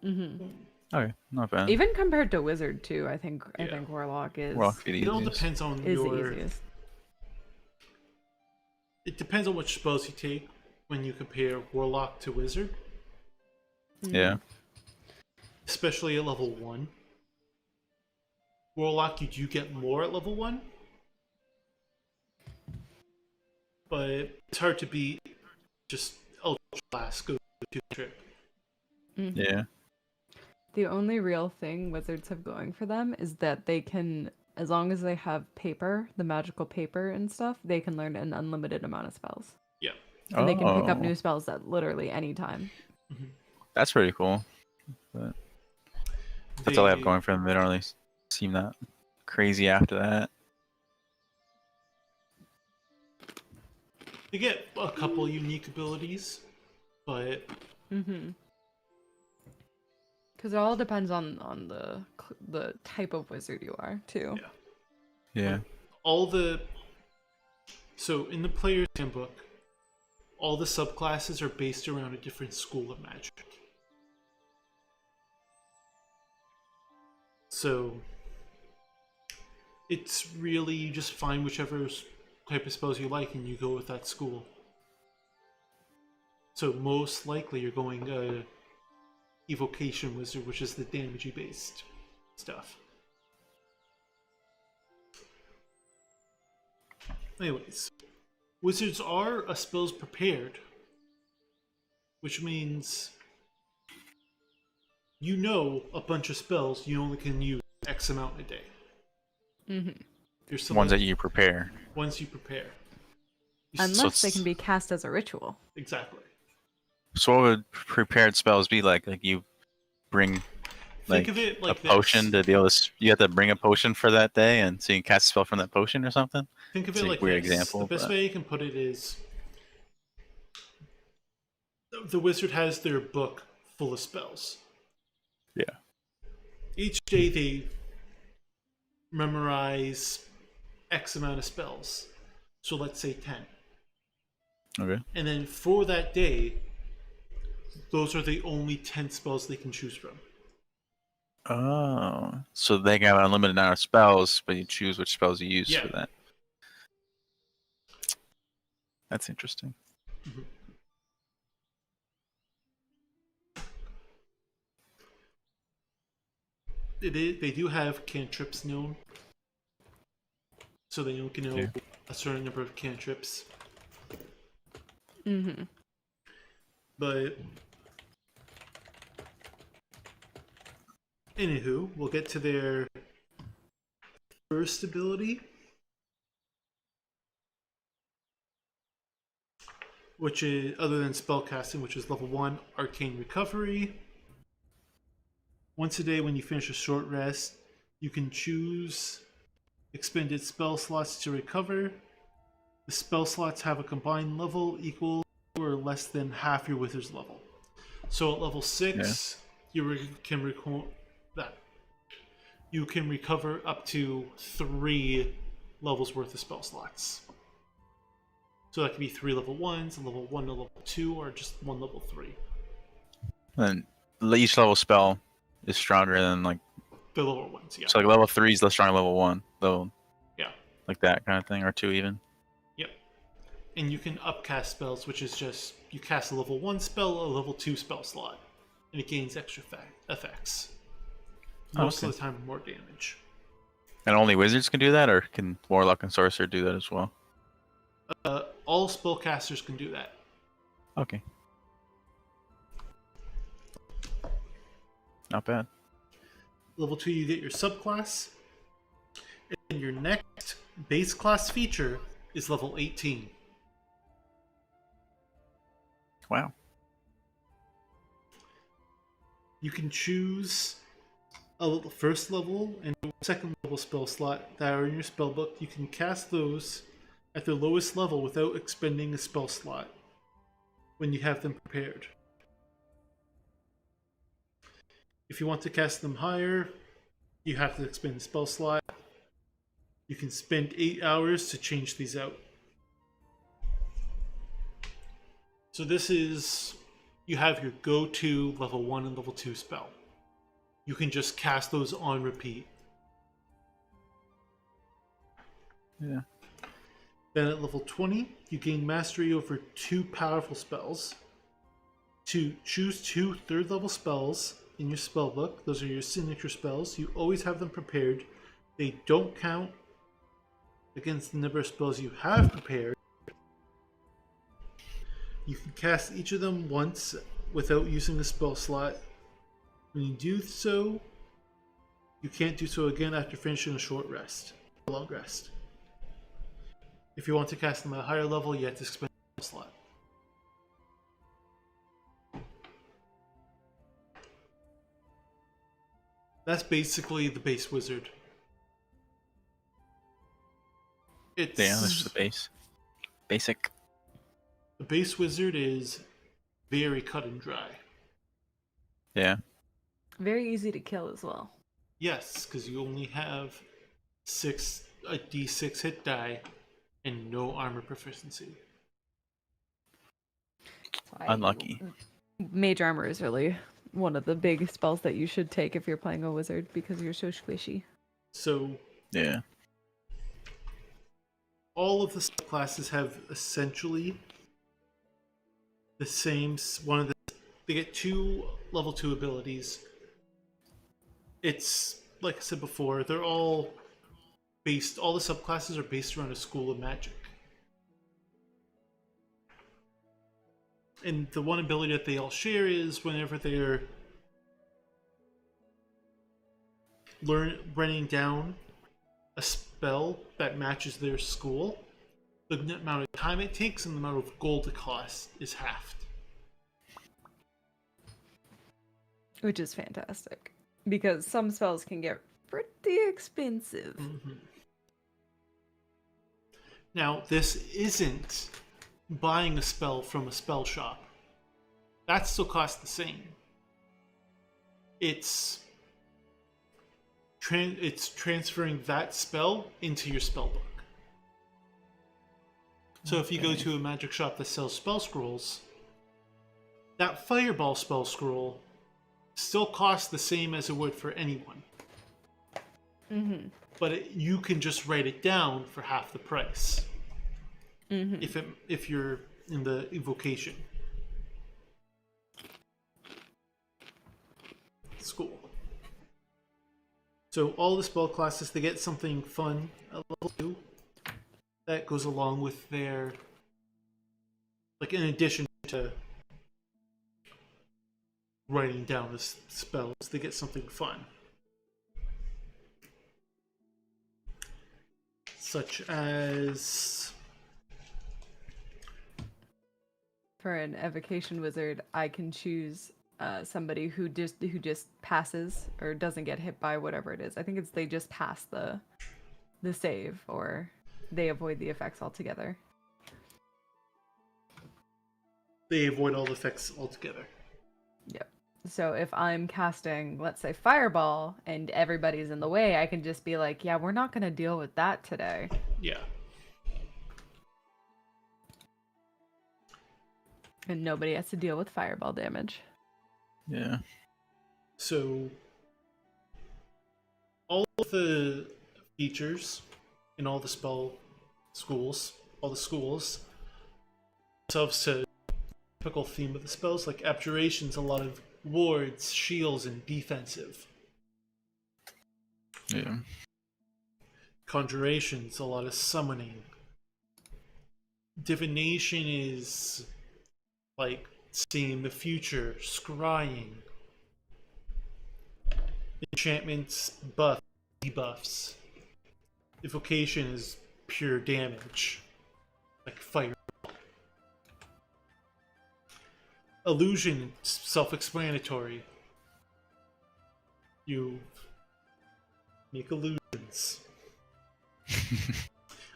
Mm-hmm. Okay, not bad. Even compared to Wizard too, I think Warlock is Warlock be the It all easiest. depends on the easiest. It depends on which spells you take when you compare Warlock to Wizard. Yeah. Especially at level 1. Warlock, you do get more at level 1. But it's hard to beat just Ultra Blast go to the trip. Mm-hmm. Yeah. The only real thing wizards have going for them is that they can, as long as they have paper, the magical paper and stuff, they can learn an unlimited amount of spells. Yeah. And they can pick up new spells at literally any time. Mm-hmm. That's pretty cool. But that's all they have going for them. They don't really seem that crazy after that. They get a couple unique abilities, but because it all depends on the type of wizard you are too. Yeah. So in the player's handbook, all the subclasses are based around a different school of magic. So it's really, you just find whichever type of spells you like and you go with that school. So most likely you're going Evocation Wizard, which is the damagey based stuff. Anyways, wizards are a spells prepared, which means you know a bunch of spells you only can use X amount a day. Mm-hmm. Ones that you prepare. Ones you prepare. Unless they can be cast as a ritual. Exactly. So what would prepared spells be like? Like you bring Think of it like a potion to be able to. You have to bring a potion for that day, and so you can cast a spell from that potion or something. Think of It's it a like weird this. example, The best but- way you can put it is the wizard has their book full of spells. Yeah. Each day they memorize X amount of spells. So let's say 10. Okay. And then for that day, those are the only 10 spells they can choose from. Oh, so they can have an unlimited amount of spells, but you choose which spells you use for that. That's interesting. they do have cantrips known, so they can know Yeah. a certain number of cantrips. Mm-hmm. But anywho, we'll get to their first ability, which is, other than spellcasting, which is level 1, Arcane Recovery. Once a day when you finish a short rest, you can choose expended spell slots to recover. The spell slots have a combined level equal to or less than half your wizard's level. So at level 6, can recover up to 3 levels worth of spell slots. So that could be 3 level 1s, a level 1 to level 2, or just 1 level 3. And each level spell is stronger than like, The lower ones, yeah. so like level 3 is less strong than level 1, though. Yeah. Like that kind of thing, or 2 even. Yep. And you can upcast spells, which is just you cast a level 1 spell, a level 2 spell slot, and it gains extra effects. Most of the time, more damage. And only wizards can do that, or can Warlock and Sorcerer do that as well? All spellcasters can do that. Okay. Not bad. Level 2, you get your subclass. And your next base class feature is level 18. Wow. You can choose a first level and a second level spell slot that are in your spellbook. You can cast those at their lowest level without expending a spell slot when you have them prepared. If you want to cast them higher, you have to expend a spell slot. You can spend 8 hours to change these out. So this is, you have your go-to level 1 and level 2 spell. You can just cast those on repeat. Yeah. Then at level 20, you gain mastery over 2 powerful spells. To choose 2 third level spells in your spellbook, those are your signature spells. You always have them prepared. They don't count against the number of spells you have prepared. You can cast each of them once without using a spell slot. When you do so, you can't do so again after finishing a short rest, a long rest. If you want to cast them at a higher level, you have to expend a spell slot. That's basically the base wizard. Yeah, that's just the base. Basic. The base wizard is very cut and dry. Yeah. Very easy to kill as well. Yes, because you only have a d6 hit die and no armor proficiency. Unlucky. Mage armor is really one of the big spells that you should take if you're playing a wizard because you're so squishy. So Yeah. all of the subclasses have essentially the same they get 2 level 2 abilities. It's like I said before, they're all the subclasses are based around a school of magic. And the one ability that they all share is whenever they're running down a spell that matches their school, the amount of time it takes and the amount of gold it costs is halved. Which is fantastic. Because some spells can get pretty expensive. Mm-hmm. Now, this isn't buying a spell from a spell shop. That still costs the same. It's transferring that spell into your spellbook. So if you go to a magic shop that sells spell scrolls, that fireball spell scroll still costs the same as it would for anyone. Mm-hmm. But you can just write it down for half the price. Mm-hmm. If you're in the evocation school. So all the spell classes, they get something fun at level 2 that goes along with their, like, in addition to writing down the spells, they get something fun. Such as... For an evocation wizard, I can choose somebody who just passes or doesn't get hit by whatever it is. I think it's they just pass the save, or they avoid the effects altogether. They avoid all the effects altogether. Yep. So if I'm casting, let's say, Fireball, and everybody's in the way, I can just be like, yeah, we're not going to deal with that today. Yeah. And nobody has to deal with Fireball damage. Yeah. So, all of the features in all the all the schools, themselves to typical theme of the spells, like Abjuration's a lot of wards, shields, and defensive. Yeah. Conjuration's a lot of summoning. Divination is like seeing the future, scrying. Enchantments, buff, debuffs. Evocation is pure damage, like fire. Illusion, self-explanatory. You make illusions.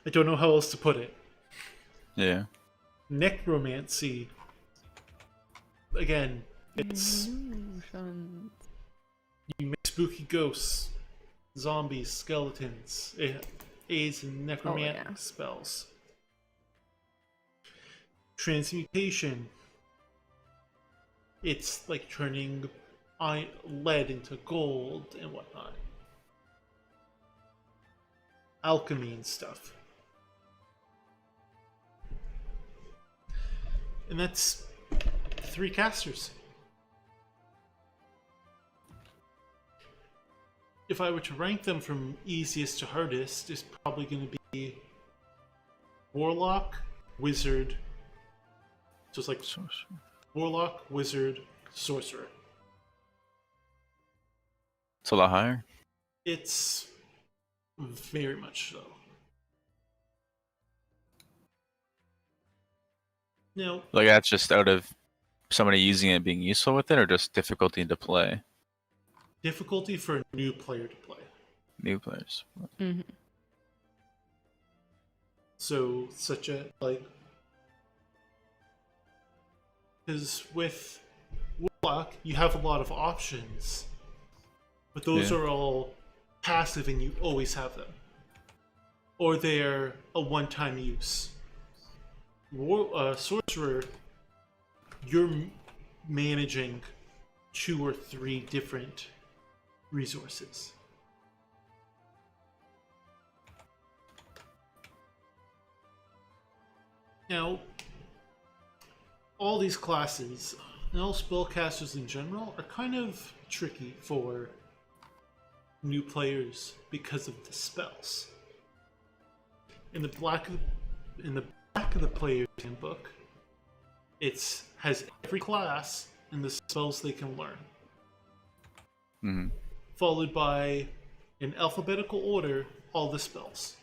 I don't know how else to put it. Yeah. Necromancy. Again, it's Illusions. you make spooky ghosts, zombies, skeletons. It aids in necromantic spells. Transmutation. It's like turning lead into gold and whatnot. Alchemy and stuff. And that's 3 casters. If I were to rank them from easiest to hardest, it's probably going to be Warlock, Wizard. So it's like Sorcerer. Warlock, Wizard, Sorcerer. It's a lot higher. It's very much so. Now, Like that's just out of somebody using it being useful with it, or just difficulty to play. difficulty for a new player to play. New players. Mm-hmm. So, such a, like... Because with Warlock, you have a lot of options. But those Yeah. are all passive and you always have them. Or they're a one-time use. Sorcerer, you're managing 2 or 3 different resources. Now, all these classes, and all spellcasters in general, are kind of tricky for new players because of the spells. In the back of the player's handbook, it has every class and the spells they can learn. Mm-hmm. Followed by, in alphabetical order, all the spells.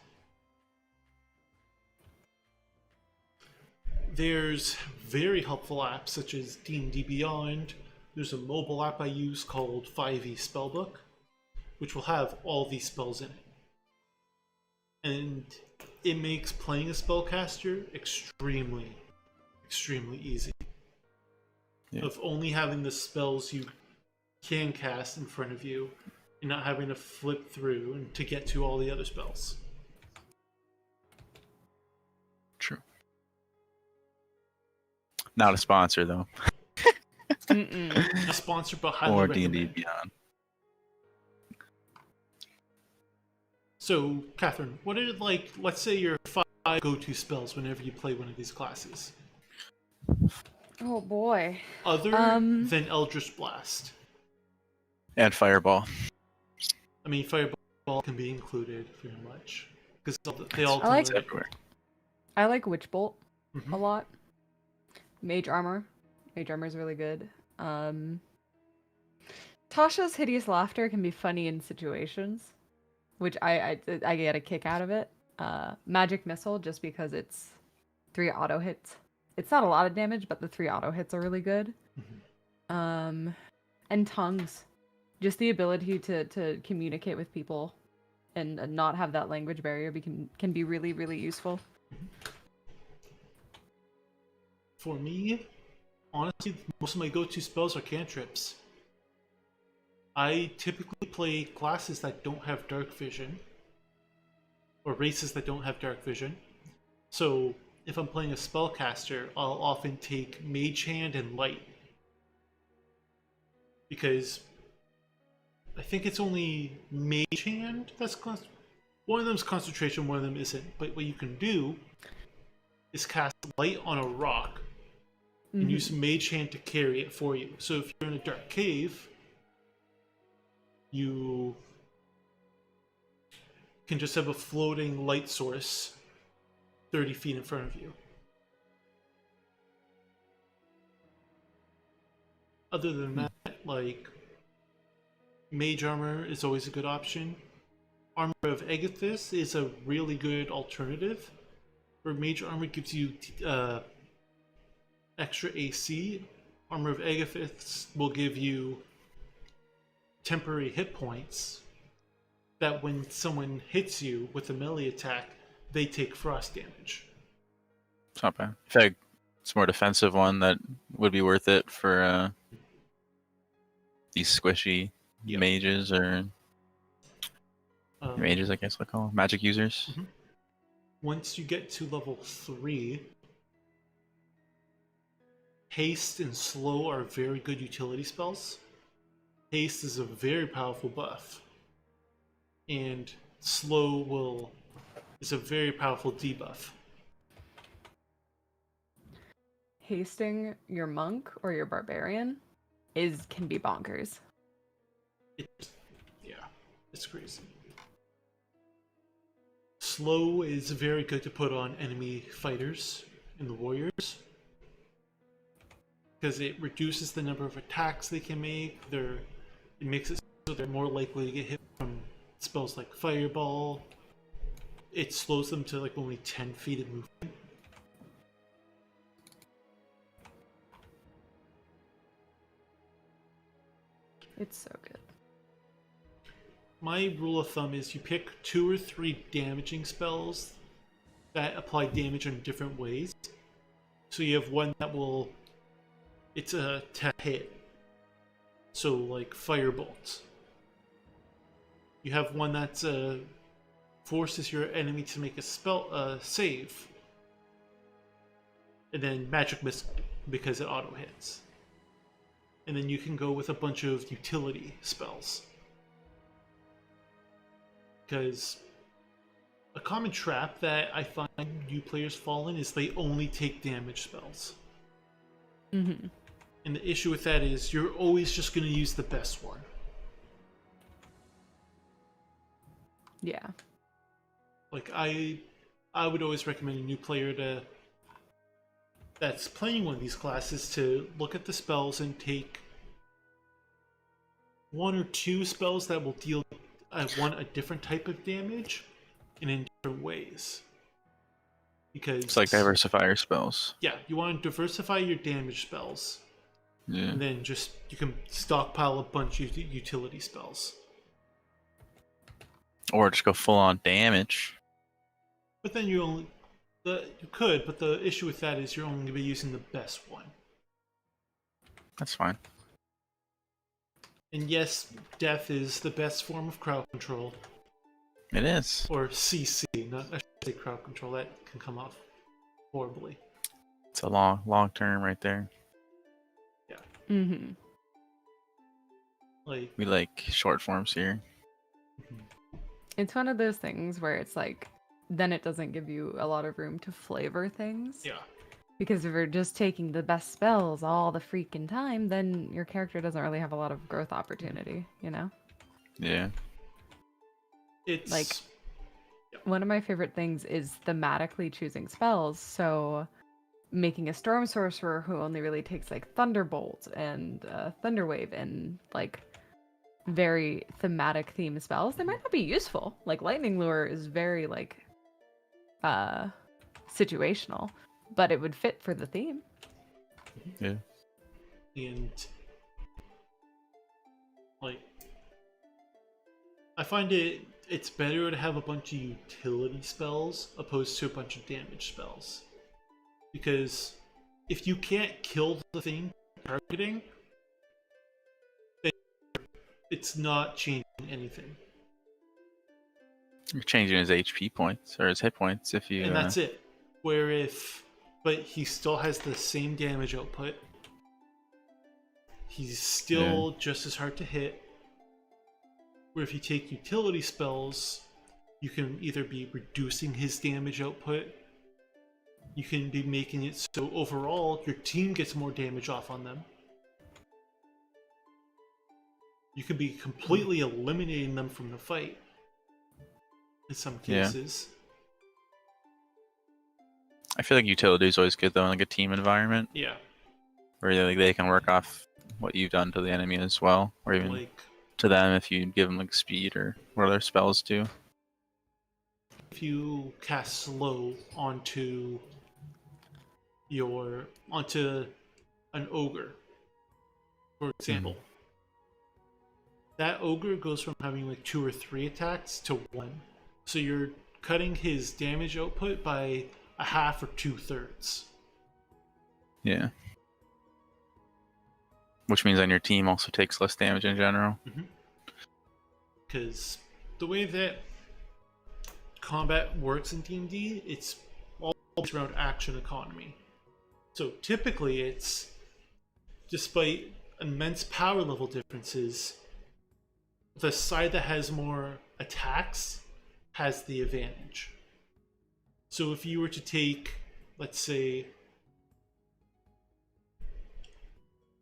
There's very helpful apps such as D&D Beyond. There's a mobile app I use called 5e Spellbook, which will have all these spells in it. And it makes playing a spellcaster extremely, extremely easy. Yeah. Of only having the spells you can cast in front of you and not having to flip through and to get to all the other spells. True. Not a sponsor though. A sponsor, but highly Or recommend. D&D Beyond. So, Catherine, what are, like, let's say your 5 go-to spells whenever you play one of these classes? Oh boy. Other than Eldritch Blast. And Fireball. I mean, Fireball can be included pretty much because they all I like- come with it. everywhere. I like Witch Bolt a Mhm. lot. Mage Armor. Mage Armor is really good. Tasha's Hideous Laughter can be funny in situations, which I get a kick out of it. Magic Missile, just because it's 3 auto hits. It's not a lot of damage, but the 3 auto hits are really good. Mhm. And Tongues. Just the ability to communicate with people and not have that language barrier can be really, really useful. For me, honestly, most of my go-to spells are cantrips. I typically play classes that don't have dark vision, or races that don't have dark vision. So if I'm playing a spellcaster, I'll often take Mage Hand and Light. Because I think it's only Mage Hand that's one of them's concentration, one of them isn't. But what you can do is cast Light on a rock and use Mage Hand to carry it for you. So if you're in a dark cave, you can just have a floating light source 30 feet in front of you. Other than that, like, Mage Armor is always a good option. Armor of Agathis is a really good alternative, where Mage Armor gives you extra AC. Armor of Agathis will give you temporary hit points that when someone hits you with a melee attack, they take frost damage. It's not bad. I feel like it's a more defensive one that would be worth it for these squishy Yep. mages or mages, I guess we'll call them. Magic users. Mhm. Once you get to level 3, Haste and Slow are very good utility spells. Haste is a very powerful buff, and Slow is a very powerful debuff. Hasting your monk or your barbarian can be bonkers. It's crazy. Slow is very good to put on enemy fighters and the warriors, because it reduces the number of attacks they can make. It makes it so they're more likely to get hit from spells like Fireball. It slows them to like only 10 feet of movement. It's so good. My rule of thumb is you pick 2 or 3 damaging spells that apply damage in different ways. So you have one that it's a hit. So like Firebolt. You have one that forces your enemy to make a save. And then Magic Missile, because it auto hits. And then you can go with a bunch of utility spells. Because a common trap that I find new players fall in is they only take damage spells. Mm-hmm. And the issue with that is you're always just going to use the best one. Yeah. Like I would always recommend a new player that's playing one of these classes to look at the spells and take 1 or 2 spells that will deal a different type of damage and in different ways. Because It's like diversify your spells. Yeah, you want to diversify your damage spells. Yeah. And then you can stockpile a bunch of utility spells. Or just go full on damage. But then you could, but the issue with that is you're only going to be using the best one. That's fine. And yes, death is the best form of crowd control. It is. Or CC, not I should say crowd control. That can come off horribly. It's a long term right there. Yeah. Mm-hmm. Like We like short forms here. It's one of those things where it's like, then it doesn't give you a lot of room to flavor things. yeah. Because if you're just taking the best spells all the freaking time, then your character doesn't really have a lot of growth opportunity, you know? Yeah. It's Like, one of my favorite things is thematically choosing spells. So making a storm sorcerer who only really takes like thunderbolt and thunderwave and like very thematic theme spells, they might not be useful. Like lightning lure is very like situational, but it would fit for the theme. Yeah. and like I find it's better to have a bunch of utility spells opposed to a bunch of damage spells. Because if you can't kill the thing you're targeting, then it's not changing anything. You're changing his HP points or his hit points if you. And that's it. But he still has the same damage output. He's still just as hard to hit. Where if you take utility spells, you can either be reducing his damage output, you can be making it so overall your team gets more damage off on them. You can be completely eliminating them from the fight in some cases. I feel like utility is always good though in like a team environment Yeah. where like they can work off what you've done to the enemy as well, or even Like to them if you give them like speed or what other spells do. if you cast slow onto an ogre, for example, that ogre goes from having like 2 or 3 attacks to 1. So you're cutting his damage output by a half or 2/3. Yeah. Which means then your team also takes less damage in general. Because the way that combat works in D&D, it's all around action economy. So typically it's, despite immense power level differences, the side that has more attacks has the advantage. So if you were to take, let's say,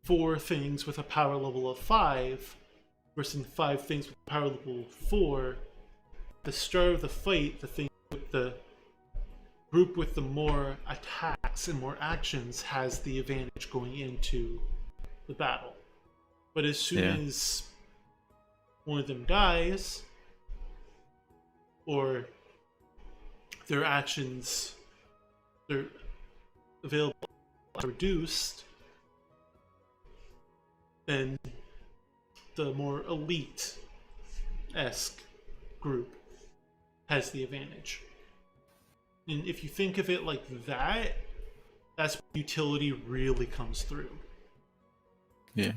4 things with a power level of 5 versus 5 things with a power level of 4, at the start of the fight, the group with the more attacks and more actions has the advantage going into the battle. But as soon as one of them dies, or their actions, their available are reduced, then the more elite-esque group has the advantage. And if you think of it like that, that's when utility really comes through. Yeah.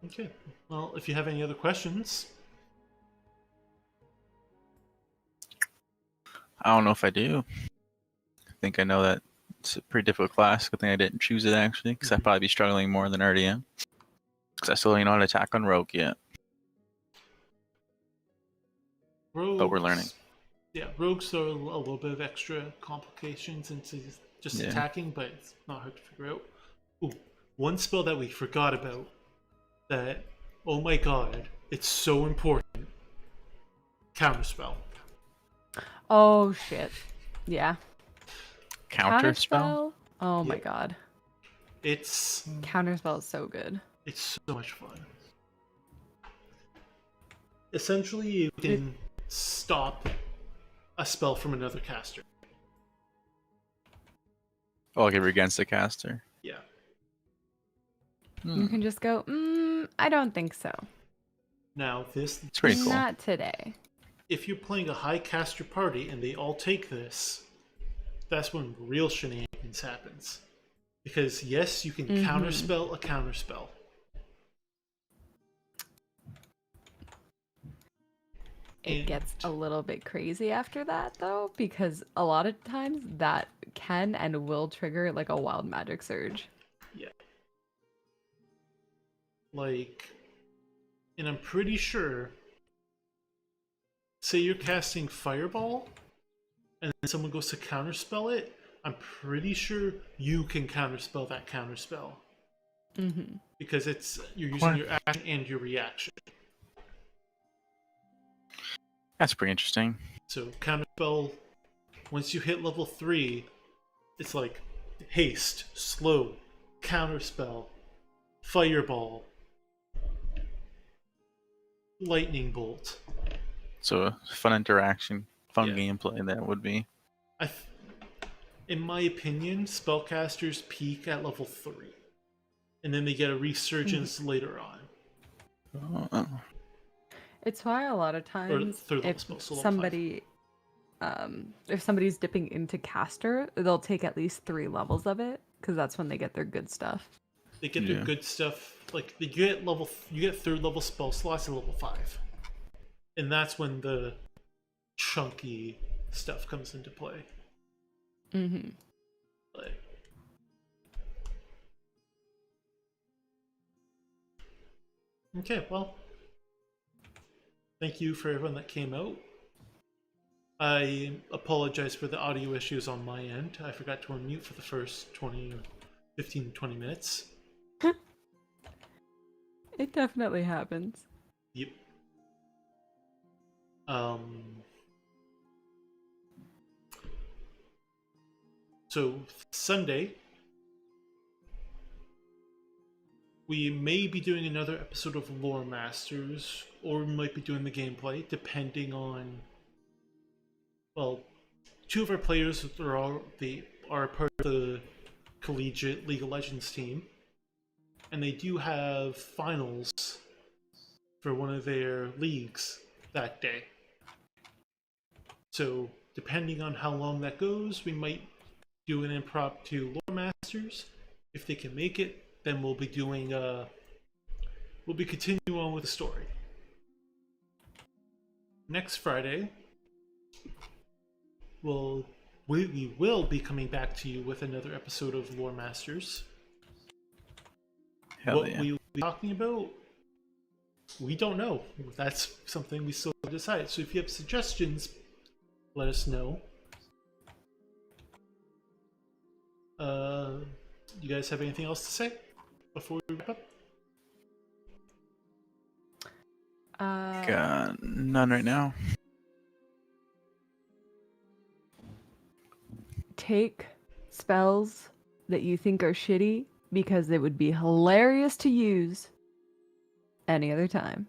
Okay. Well, if you have any other questions. I don't know if I do. I think I know that it's a pretty difficult class. Good thing I didn't choose it actually, because I'd probably be struggling more than I already am. Because I still don't know how to attack on rogue yet. Rogues, But we're learning. Yeah, rogues throw a little bit of extra complications into just attacking, but it's not hard to figure out. Ooh, one spell that we forgot about that, oh my god, it's so important. Counterspell. Oh shit. Yeah. Counterspell? Oh my Yep. god. It's Counterspell is so good. so much fun. Essentially, you can stop a spell from another caster. Oh, like if you're against the caster. Yeah. You can just go, I don't think so. Now, It's pretty cool. Not today. if you're playing a high caster party and they all take this, that's when real shenanigans happens. Because yes, you can counterspell a counterspell. It gets a little bit crazy after that, though, because a lot of times that can and will trigger like a wild magic surge. Yeah. Like, and I'm pretty sure, say you're casting Fireball, and then someone goes to counterspell it, I'm pretty sure you can counterspell that counterspell. Mm-hmm. Because you're using your action and your reaction. That's pretty interesting. So counterspell, once you hit level 3, it's like haste, slow, counterspell, fireball, lightning bolt. So a fun interaction, fun Yeah. gameplay that would be. In my opinion, spellcasters peak at level 3, and then they get a resurgence later on. Oh, It's why a lot of Or times third level if spell, so level 5. somebody if somebody's dipping into caster, they'll take at least 3 levels of it because that's when they get their good stuff. They get their Yeah. good stuff. Like you get third level spell slots at level 5, and that's when the chunky stuff comes into play. Mm-hmm. Like, okay, well, thank you for everyone that came out. I apologize for the audio issues on my end. I forgot to unmute for the first 15 to 20 minutes. It definitely happens. Yep. So Sunday, we may be doing another episode of Lore Masters, or we might be doing the gameplay, depending on. Well, 2 of our players are part of the collegiate League of Legends team, and they do have finals for one of their leagues that day. So, depending on how long that goes, we might do an impromptu Lore Masters. If they can make it, then we'll be doing we'll be continuing on with the story. Next Friday, we will be coming back to you with another episode of Lore Masters. Hell What yeah. we will be talking about, we don't know. That's something we still decide. So if you have suggestions, let us know. You guys have anything else to say before we wrap up? Got none right now. Take spells that you think are shitty because it would be hilarious to use any other time.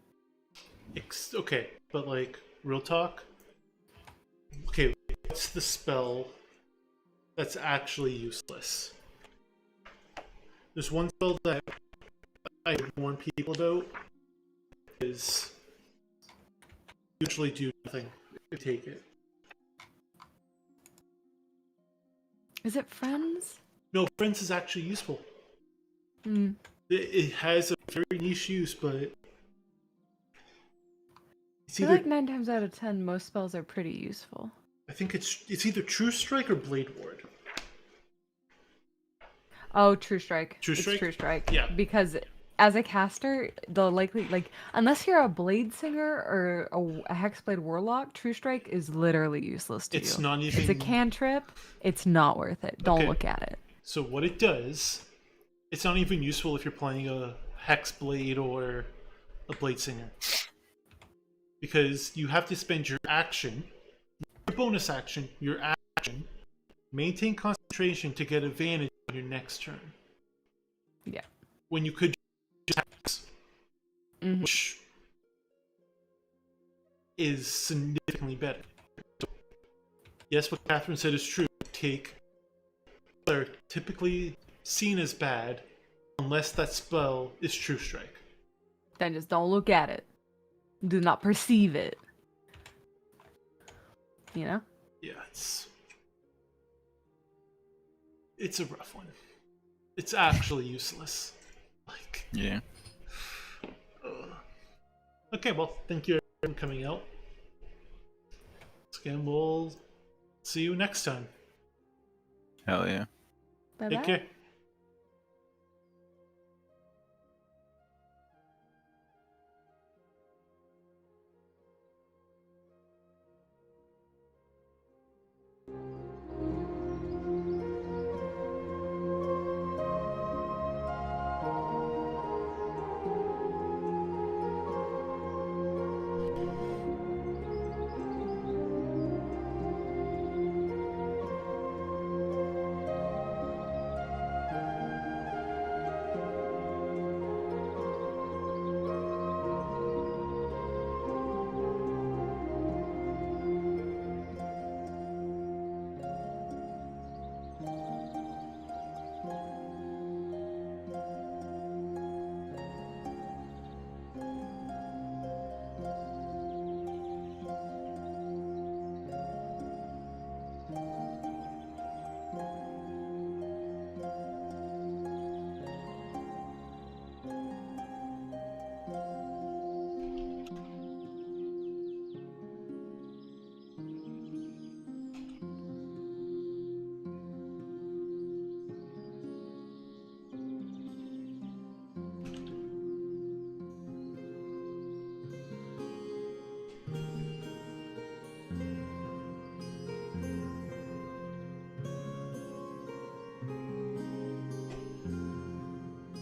Okay, but like, real talk. Okay, what's the spell that's actually useless? There's one spell that I warn people about is usually do nothing if you take it. Is it friends? No, Friends is actually useful. Hmm. It has a very niche use, but I it's feel either like 9 times out of 10, most spells are pretty useful. I think it's either True Strike or Blade Ward. Oh, True Strike. True It's Strike? True Strike. Yeah. Because as a caster, the likely, like, unless you're a Blade Singer or a Hexblade Warlock, True Strike is literally useless to It's you. not even. It's a cantrip. It's not worth it. Don't Okay. look at it. So what it does, it's not even useful if you're playing a Hexblade or a Blade Singer. Because you have to spend your action, your bonus action, maintain concentration to get advantage on your next turn. Yeah. When you could just hex, Mhm. which is significantly better. So, yes, what Catherine said is true. Take are typically seen as bad unless that spell is True Strike. Then just don't look at it. Do not perceive it. You know? Yeah, it's a rough one. It's actually useless. Like, Yeah. okay, well, thank you everyone for coming out. Once again, we'll see you next time. Hell yeah. Bye Take bye. care.